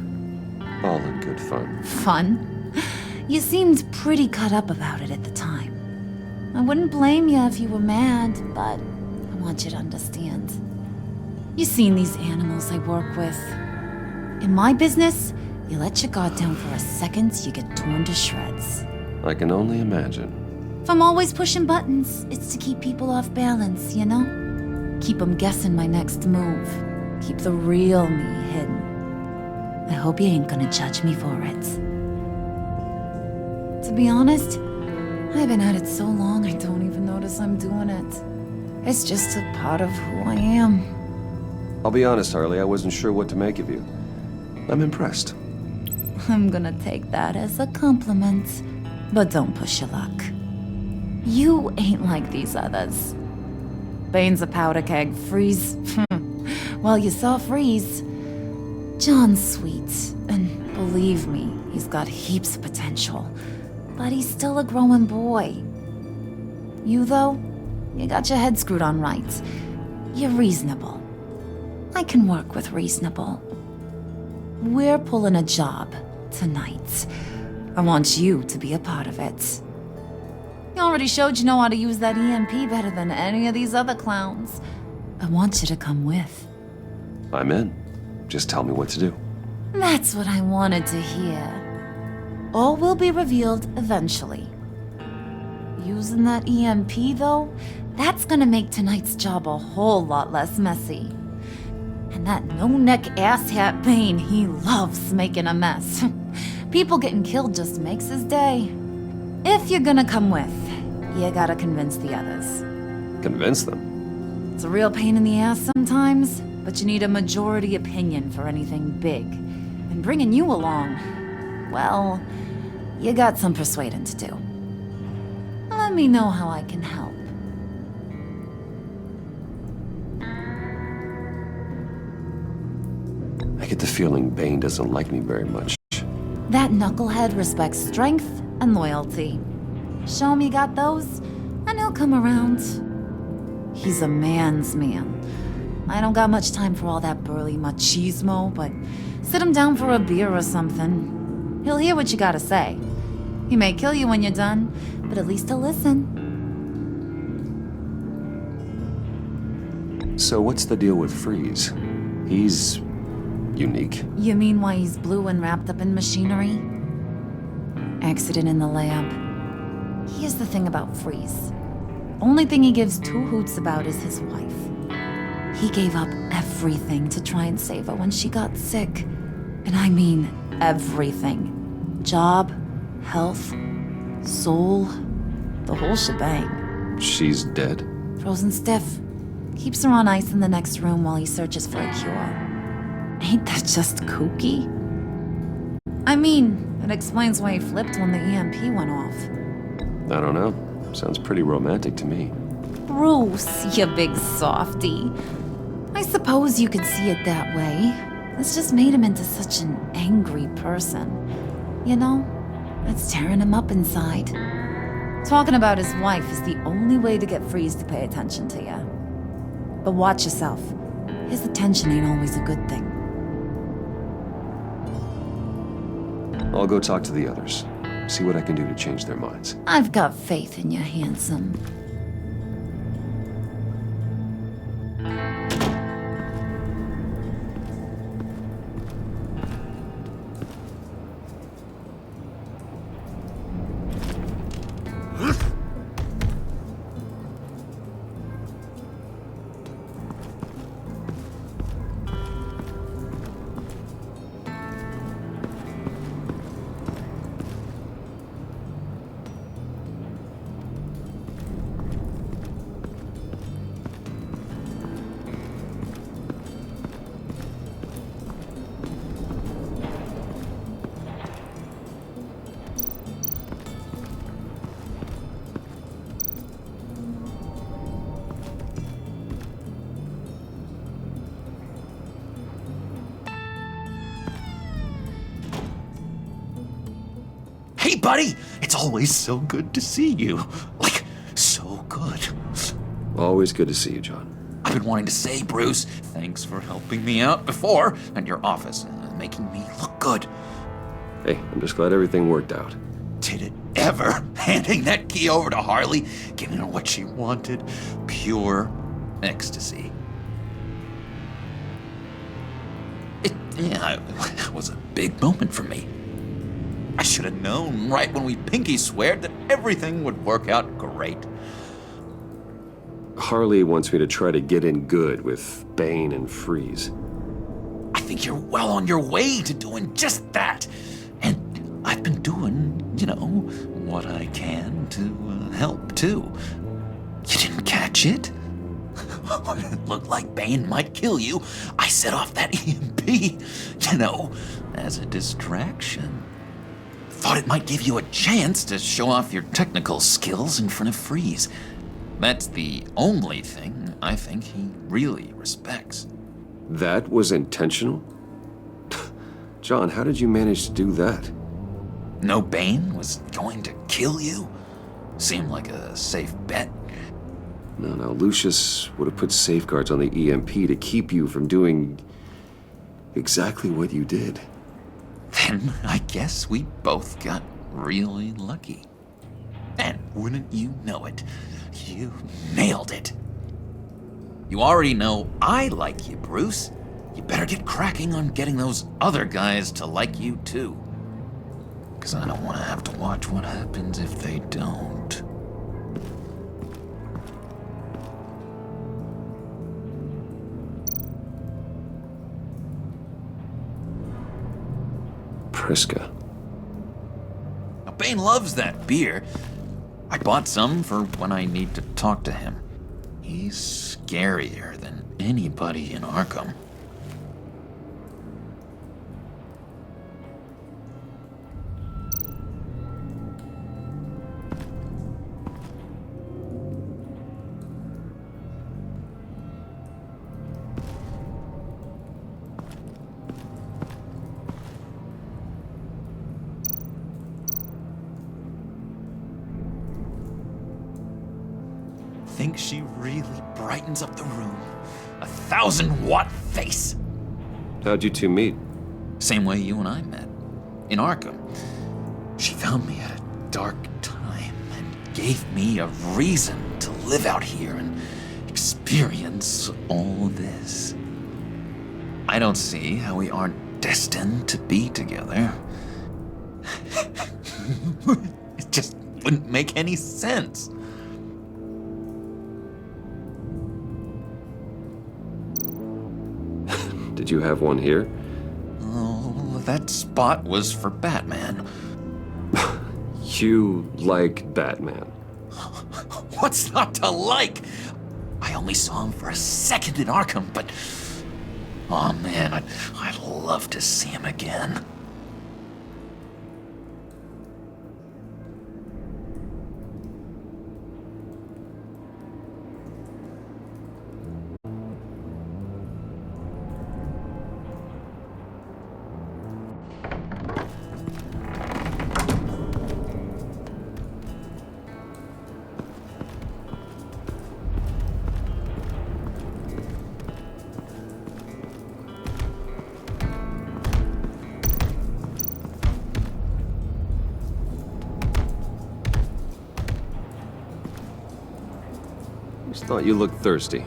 All in good fun. Fun? You seemed pretty cut up about it at the time. I wouldn't blame you if you were mad, but I want you to understand. You've seen these animals I work with. In my business, you let your guard down for a second, you get torn to shreds. I can only imagine. If I'm always pushing buttons, it's to keep people off balance, you know? Keep them guessing my next move. Keep the real me hidden. I hope you ain't gonna judge me for it. To be honest, I've been at it so long I don't even notice I'm doing it. It's just a part of who I am. I'll be honest, Harley, I wasn't sure what to make of you. I'm impressed. I'm gonna take that as a compliment, but don't push your luck. You ain't like these others. Bane's a powder keg, Freeze. Well, you saw Freeze. John's sweet, and believe me, he's got heaps of potential. But he's still a growing boy. You, though, you got your head screwed on right. You're reasonable. I can work with reasonable. We're pulling a job tonight. I want you to be a part of it. You already showed you know how to use that EMP better than any of these other clowns. I want you to come with. I'm in. Just tell me what to do. That's what I wanted to hear. All will be revealed eventually. Using that EMP, though, that's gonna make tonight's job a whole lot less messy. And that no-neck asshat Bane, he loves making a mess. People getting killed just makes his day. If you're gonna come with, you gotta convince the others. Convince them? It's a real pain in the ass sometimes, but you need a majority opinion for anything big. And bringing you along, well, you got some persuading to do. Let me know how I can help. I get the feeling Bane doesn't like me very much. That knucklehead respects strength and loyalty. Show him you got those, and he'll come around. He's a man's man. I don't got much time for all that burly machismo, but sit him down for a beer or something. He'll hear what you gotta say. He may kill you when you're done, but at least he'll listen. So what's the deal with Freeze? He's unique. You mean why he's blue and wrapped up in machinery? Accident in the lab. Here's the thing about Freeze. Only thing he gives two hoots about is his wife. He gave up everything to try and save her when she got sick. And I mean everything. Job, health, soul, the whole shebang. She's dead? Frozen stiff. Keeps her on ice in the next room while he searches for a cure. Ain't that just kooky? I mean, it explains why he flipped when the EMP went off. I don't know. Sounds pretty romantic to me. Bruce, you big softy. I suppose you could see it that way. It's just made him into such an angry person. You know, it's tearing him up inside. Talking about his wife is the only way to get Freeze to pay attention to you. But watch yourself. His attention ain't always a good thing. I'll go talk to the others. See what I can do to change their minds. I've got faith in you, handsome. Hey, buddy! It's always so good to see you. Like, so good. Always good to see you, John. I've been wanting to say, Bruce, thanks for helping me out before at your office, making me look good. Hey, I'm just glad everything worked out. Did it ever? Handing that key over to Harley, giving her what she wanted. Pure ecstasy. It was a big moment for me. I should have known right when we pinky sweared that everything would work out great. Harley wants me to try to get in good with Bane and Freeze. I think you're well on your way to doing just that. And I've been doing, what I can to help, too. You didn't catch it? When it looked like Bane might kill you, I set off that EMP, as a distraction. Thought it might give you a chance to show off your technical skills in front of Freeze. That's the only thing I think he really respects. That was intentional? John, how did you manage to do that? No, Bane was going to kill you? Seemed like a safe bet. No, Lucius would have put safeguards on the EMP to keep you from doing exactly what you did. Then I guess we both got really lucky. And wouldn't you know it, you nailed it. You already know I like you, Bruce. You better get cracking on getting those other guys to like you too. 'Cause I don't want to have to watch what happens if they don't. Priska. Now, Bane loves that beer. I bought some for when I need to talk to him. He's scarier than anybody in Arkham. Think she really brightens up the room. 1,000-watt face. How'd you two meet? Same way you and I met. In Arkham. She found me at a dark time and gave me a reason to live out here and experience all this. I don't see how we aren't destined to be together. It just wouldn't make any sense. Did you have one here? Oh, that spot was for Batman. You like Batman? What's not to like? I only saw him for a second in Arkham, but... oh man, I'd love to see him again. Just thought you looked thirsty.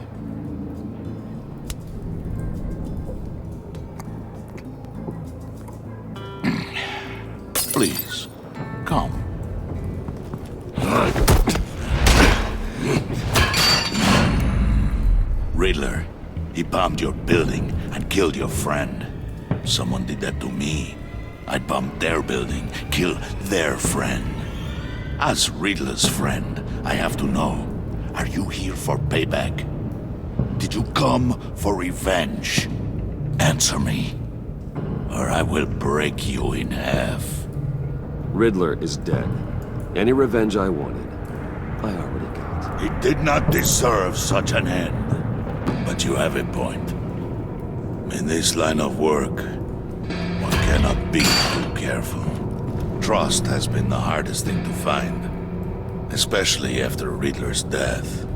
Please, come. Riddler, he bombed your building and killed your friend. Someone did that to me. I'd bomb their building, kill their friend. As Riddler's friend, I have to know, are you here for payback? Did you come for revenge? Answer me, or I will break you in half. Riddler is dead. Any revenge I wanted, I already got. He did not deserve such an end. But you have a point. In this line of work, one cannot be too careful. Trust has been the hardest thing to find, especially after Riddler's death.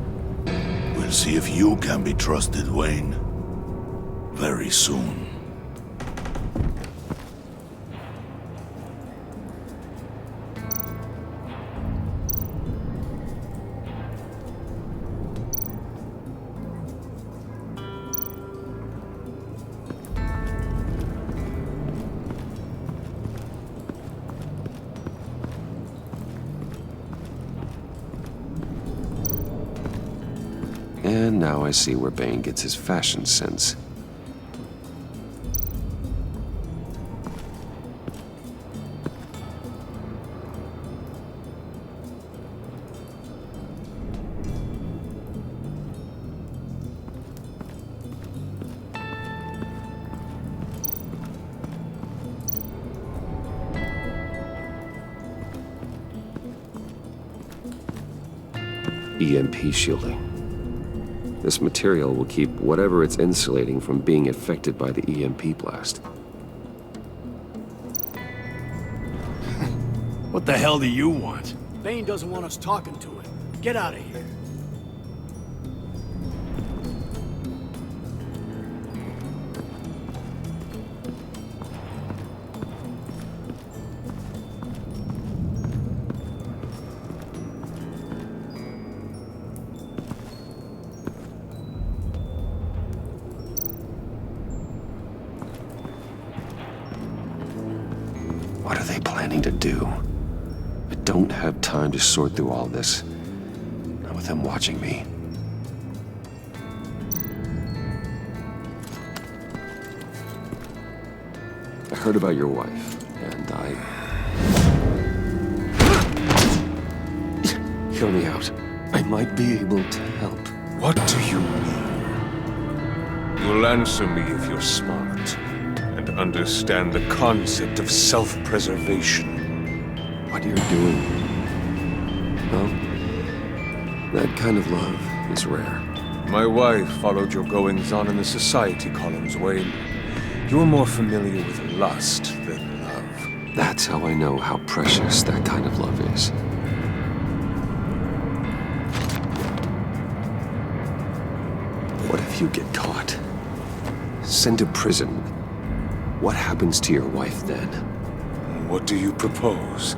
We'll see if you can be trusted, Wayne. Very soon. And now I see where Bane gets his fashion sense. EMP shielding. This material will keep whatever it's insulating from being affected by the EMP blast. What the hell do you want? Bane doesn't want us talking to him. Get out of here. What are they planning to do? I don't have time to sort through all this. Not with them watching me. I heard about your wife, and Hear me out. I might be able to help. What do you mean? You'll answer me if you're smart and understand the concept of self-preservation. What you're doing. Well, that kind of love is rare. My wife followed your goings-on in the society columns, Wayne. You're more familiar with lust than love. That's how I know how precious that kind of love is. What if you get caught? Sent to prison? What happens to your wife then? What do you propose?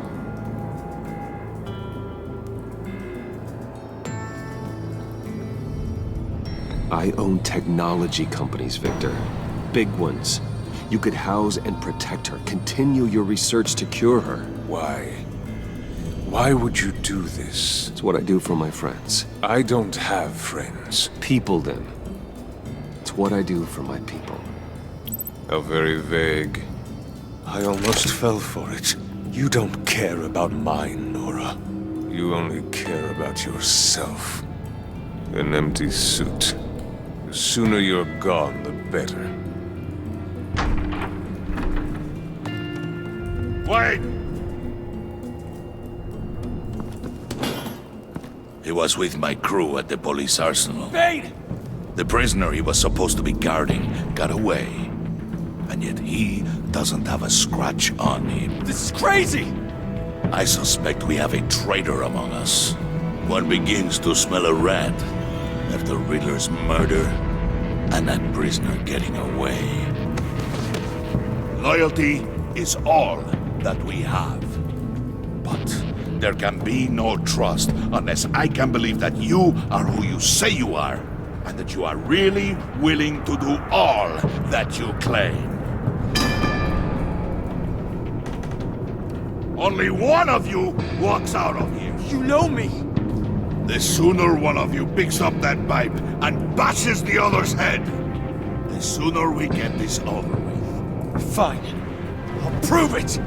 I own technology companies, Victor. Big ones. You could house and protect her. Continue your research to cure her. Why? Why would you do this? It's what I do for my friends. I don't have friends. People, then. It's what I do for my people. How very vague. I almost fell for it. You don't care about mine, Nora. You only care about yourself. An empty suit. The sooner you're gone, the better. Wait! He was with my crew at the police arsenal. Bane! The prisoner he was supposed to be guarding got away. And yet he doesn't have a scratch on him. This is crazy! I suspect we have a traitor among us. One begins to smell a rat after Riddler's murder and that prisoner getting away. Loyalty is all that we have. But there can be no trust unless I can believe that you are who you say you are, and that you are really willing to do all that you claim. Only one of you walks out of here. You know me! The sooner one of you picks up that pipe and bashes the other's head, the sooner we get this over with. Fine. I'll prove it!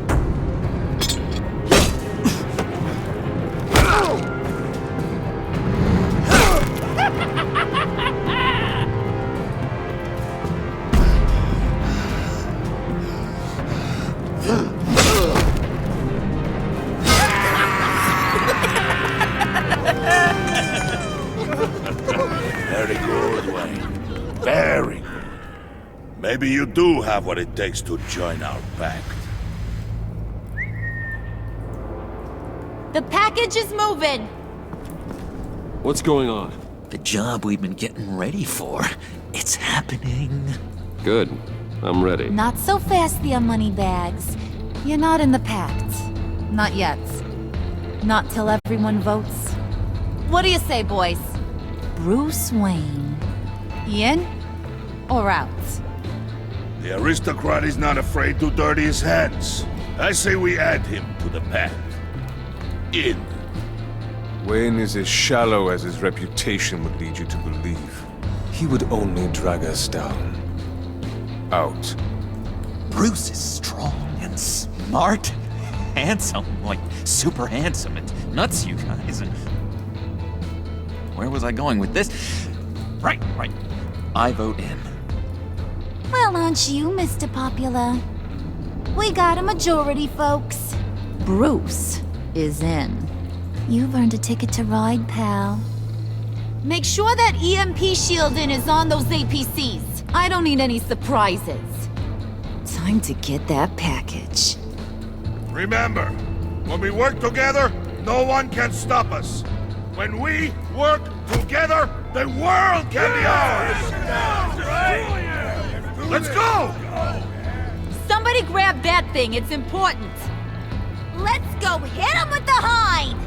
Very good, Wayne. Very good. Maybe you do have what it takes to join our pact. The package is moving! What's going on? The job we've been getting ready for. It's happening. Good. I'm ready. Not so fast, the Moneybags. You're not in the pact. Not yet. Not till everyone votes. What do you say, boys? Bruce Wayne. In or out? The aristocrat is not afraid to dirty his hands. I say we add him to the pact. In. Wayne is as shallow as his reputation would lead you to believe. He would only drag us down. Out. Bruce is strong and smart, handsome, like super handsome. It's nuts, you guys. And where was I going with this? Right. I vote in. Well, aren't you, Mr. Popular? We got a majority, folks. Bruce is in. You've earned a ticket to ride, pal. Make sure that EMP shielding is on those APCs. I don't need any surprises. Time to get that package. Remember, when we work together, no one can stop us. When we work together, the world can be ours! Let's go! Somebody grab that thing, it's important. Let's go hit him with the hind!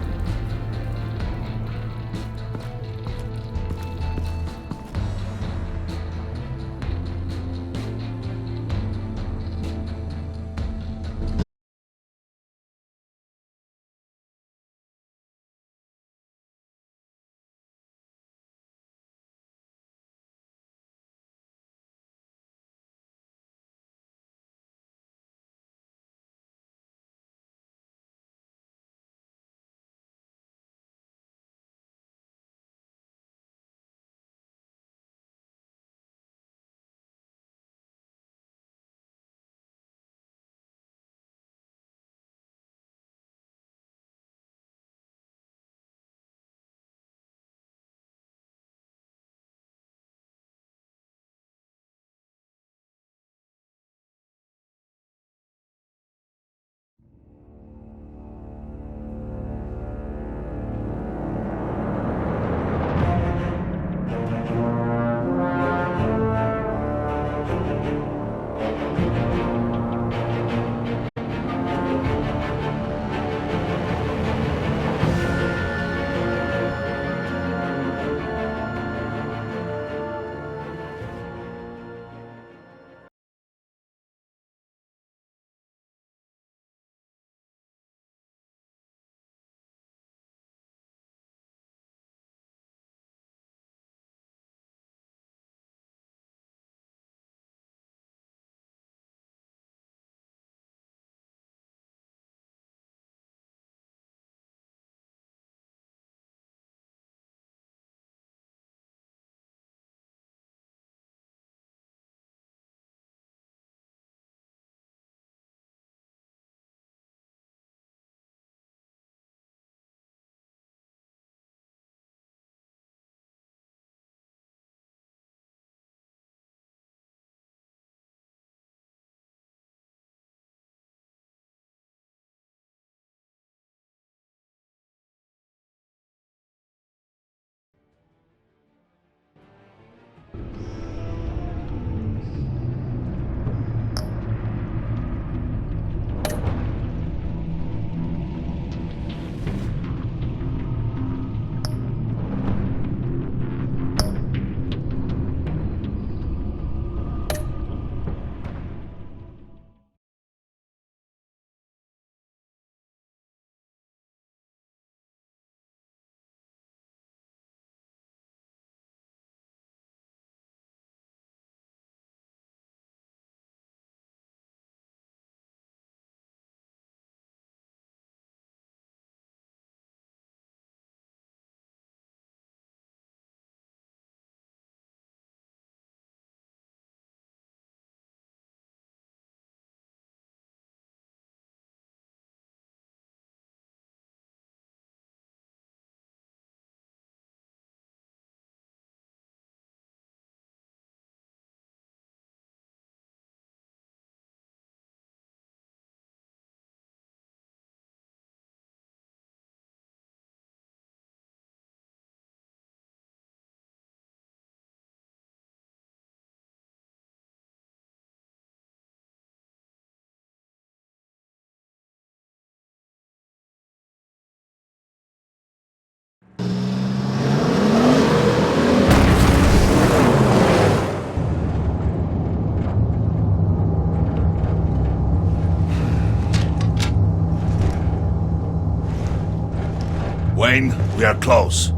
Wayne, we are close.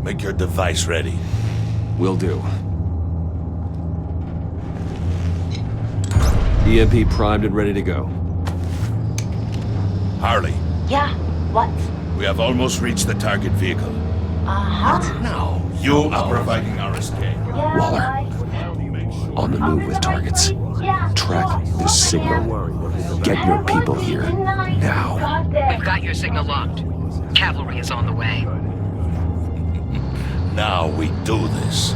Make your device ready. Will do. EMP primed and ready to go. Harley, Yeah, what? we have almost reached the target vehicle. Uh-huh. Now, you are providing our escape. Waller. On the move with targets. Track this signal. Get your people here. Now. We've got your signal locked. Cavalry is on the way. Now we do this.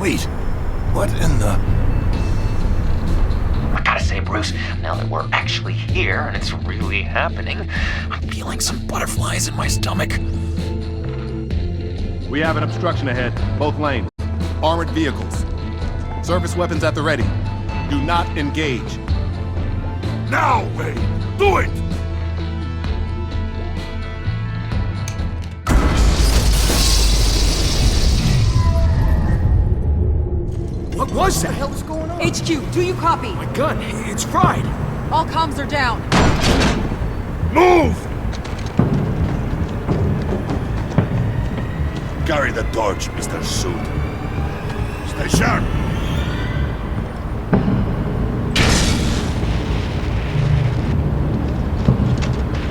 Wait, what in the... I gotta say, Bruce, now that we're actually here and it's really happening, I'm feeling some butterflies in my stomach. We have an obstruction ahead, both lanes. Armored vehicles. Service weapons at the ready. Do not engage. Now, Wayne! Do it! What was that? What the hell is going on? HQ, do you copy? My gun, it's fried. All comms are down. Move! Carry the torch, Mr. Suit. Stay sharp.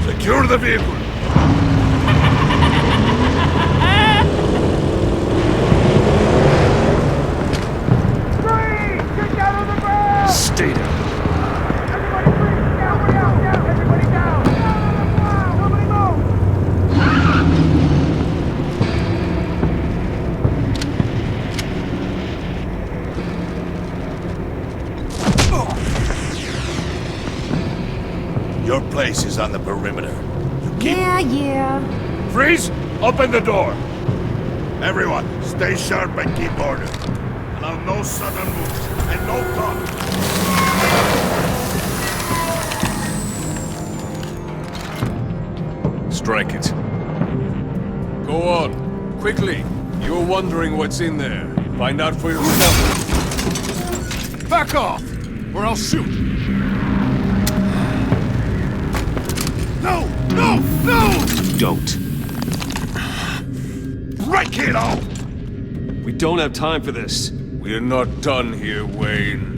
Secure the vehicle. Stay down. Your place is on the perimeter. Yeah. Freeze! Open the door. Everyone, stay sharp and keep order. Allow no sudden moves and no talk. Strike it. Go on. Quickly. You're wondering what's in there. Find out for yourself. Back off, or I'll shoot. No! No! No! Don't. Break it off! We don't have time for this. We're not done here, Wayne.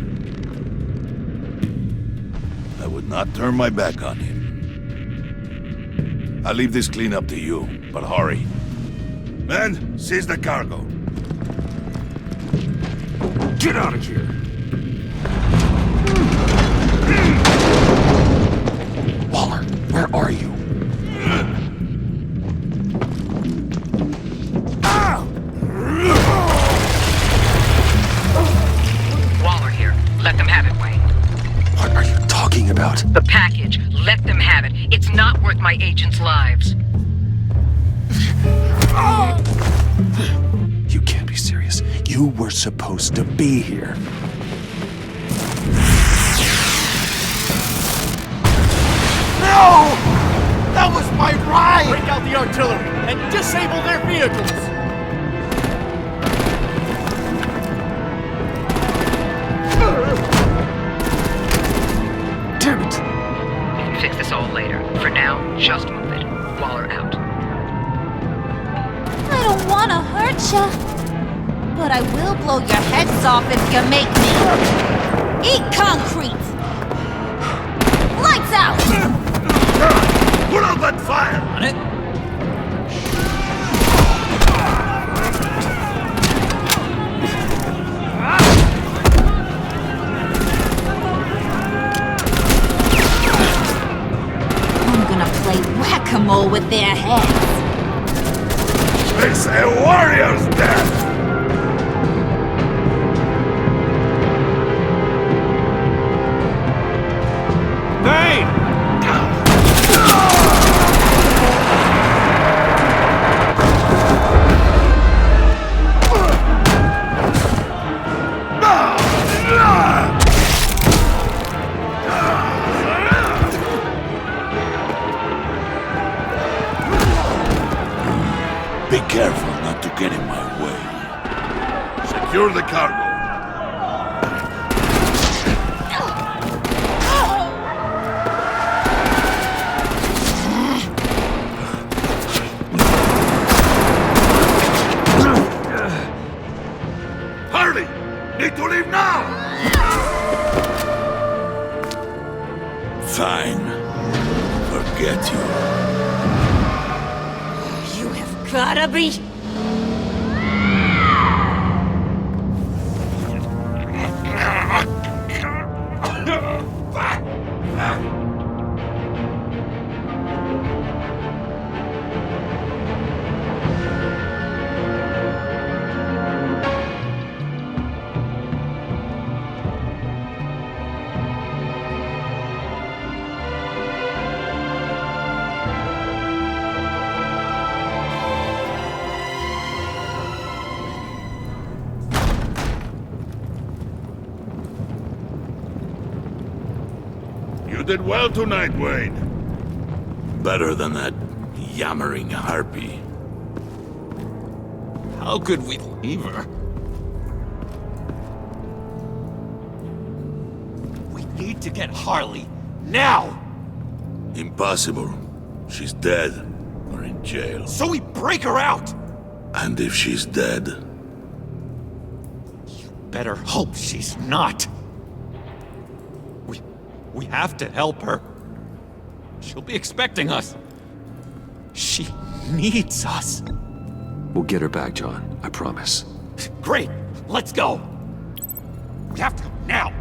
I would not turn my back on him. I'll leave this cleanup to you, but hurry. Men, seize the cargo. Get out of here. Waller, where are you? Waller here. Let them have it, Wayne. What are you talking about? The package. Let them have it. It's not worth my agents' lives. You can't be serious. You were supposed to be here. No! That was my ride! Break out the artillery and disable their vehicles! Damn it! We can fix this all later. For now, just move it. Waller out. I don't want to hurt ya, but I will blow your heads off if you make me. Eat concrete! Lights out! Put out that fire! On it? I'm gonna play whack-a-mole with their heads. It's a warrior's death! Vane! Be careful not to get in my way. Secure the cargo. need to leave now! Fine. Forget you. You have gotta be... You did well tonight, Wayne. Better than that yammering harpy. How could we leave her? We need to get Harley, now! Impossible. She's dead, or in jail. So we break her out! And if she's dead... Better hope she's not. We have to help her. She'll be expecting us. She needs us. We'll get her back, John. I promise. Great. Let's go. We have to go now.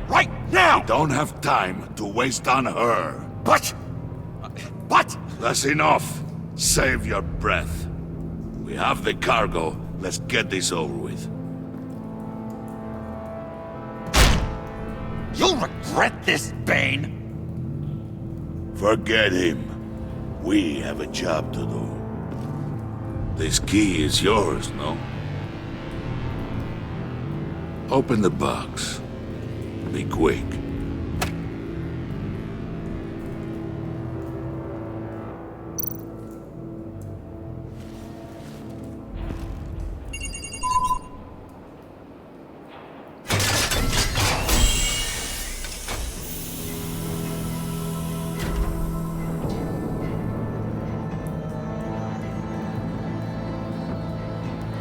Right now! We don't have time to waste on her. But... That's enough. Save your breath. We have the cargo. Let's get this over with. You'll regret this, Bane! Forget him. We have a job to do. This key is yours, no? Open the box. Be quick.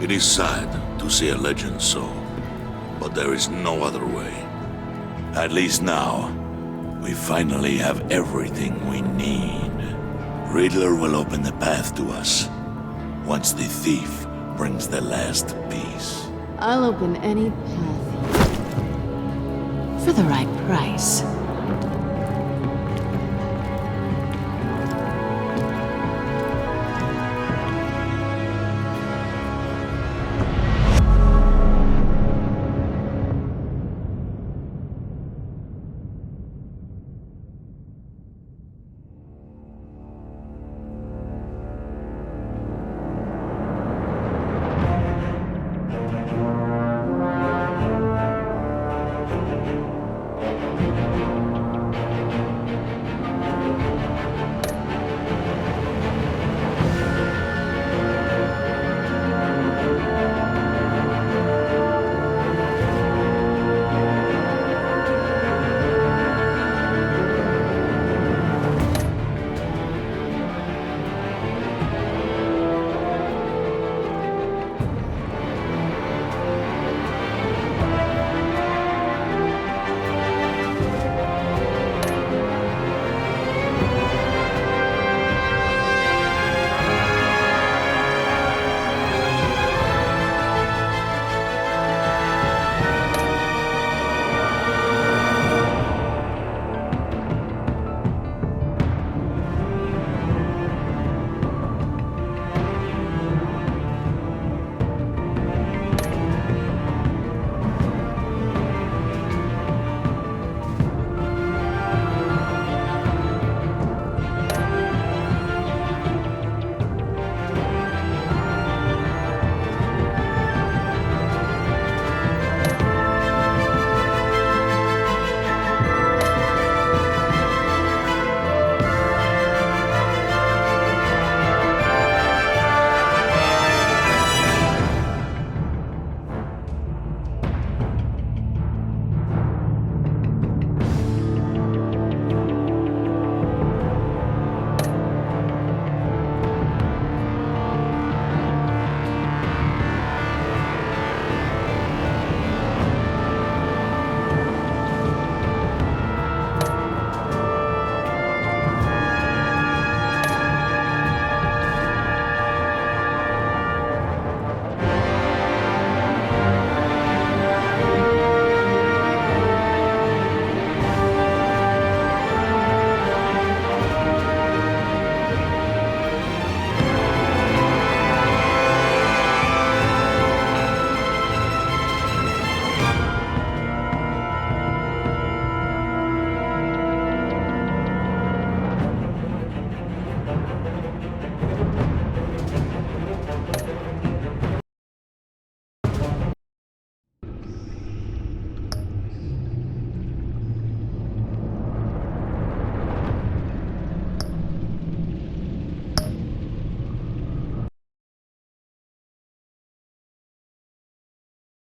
It is sad to see a legend so, but there is no other way. At least now, we finally have everything we need. Riddler will open the path to us, once the thief brings the last piece. I'll open any path for the right price.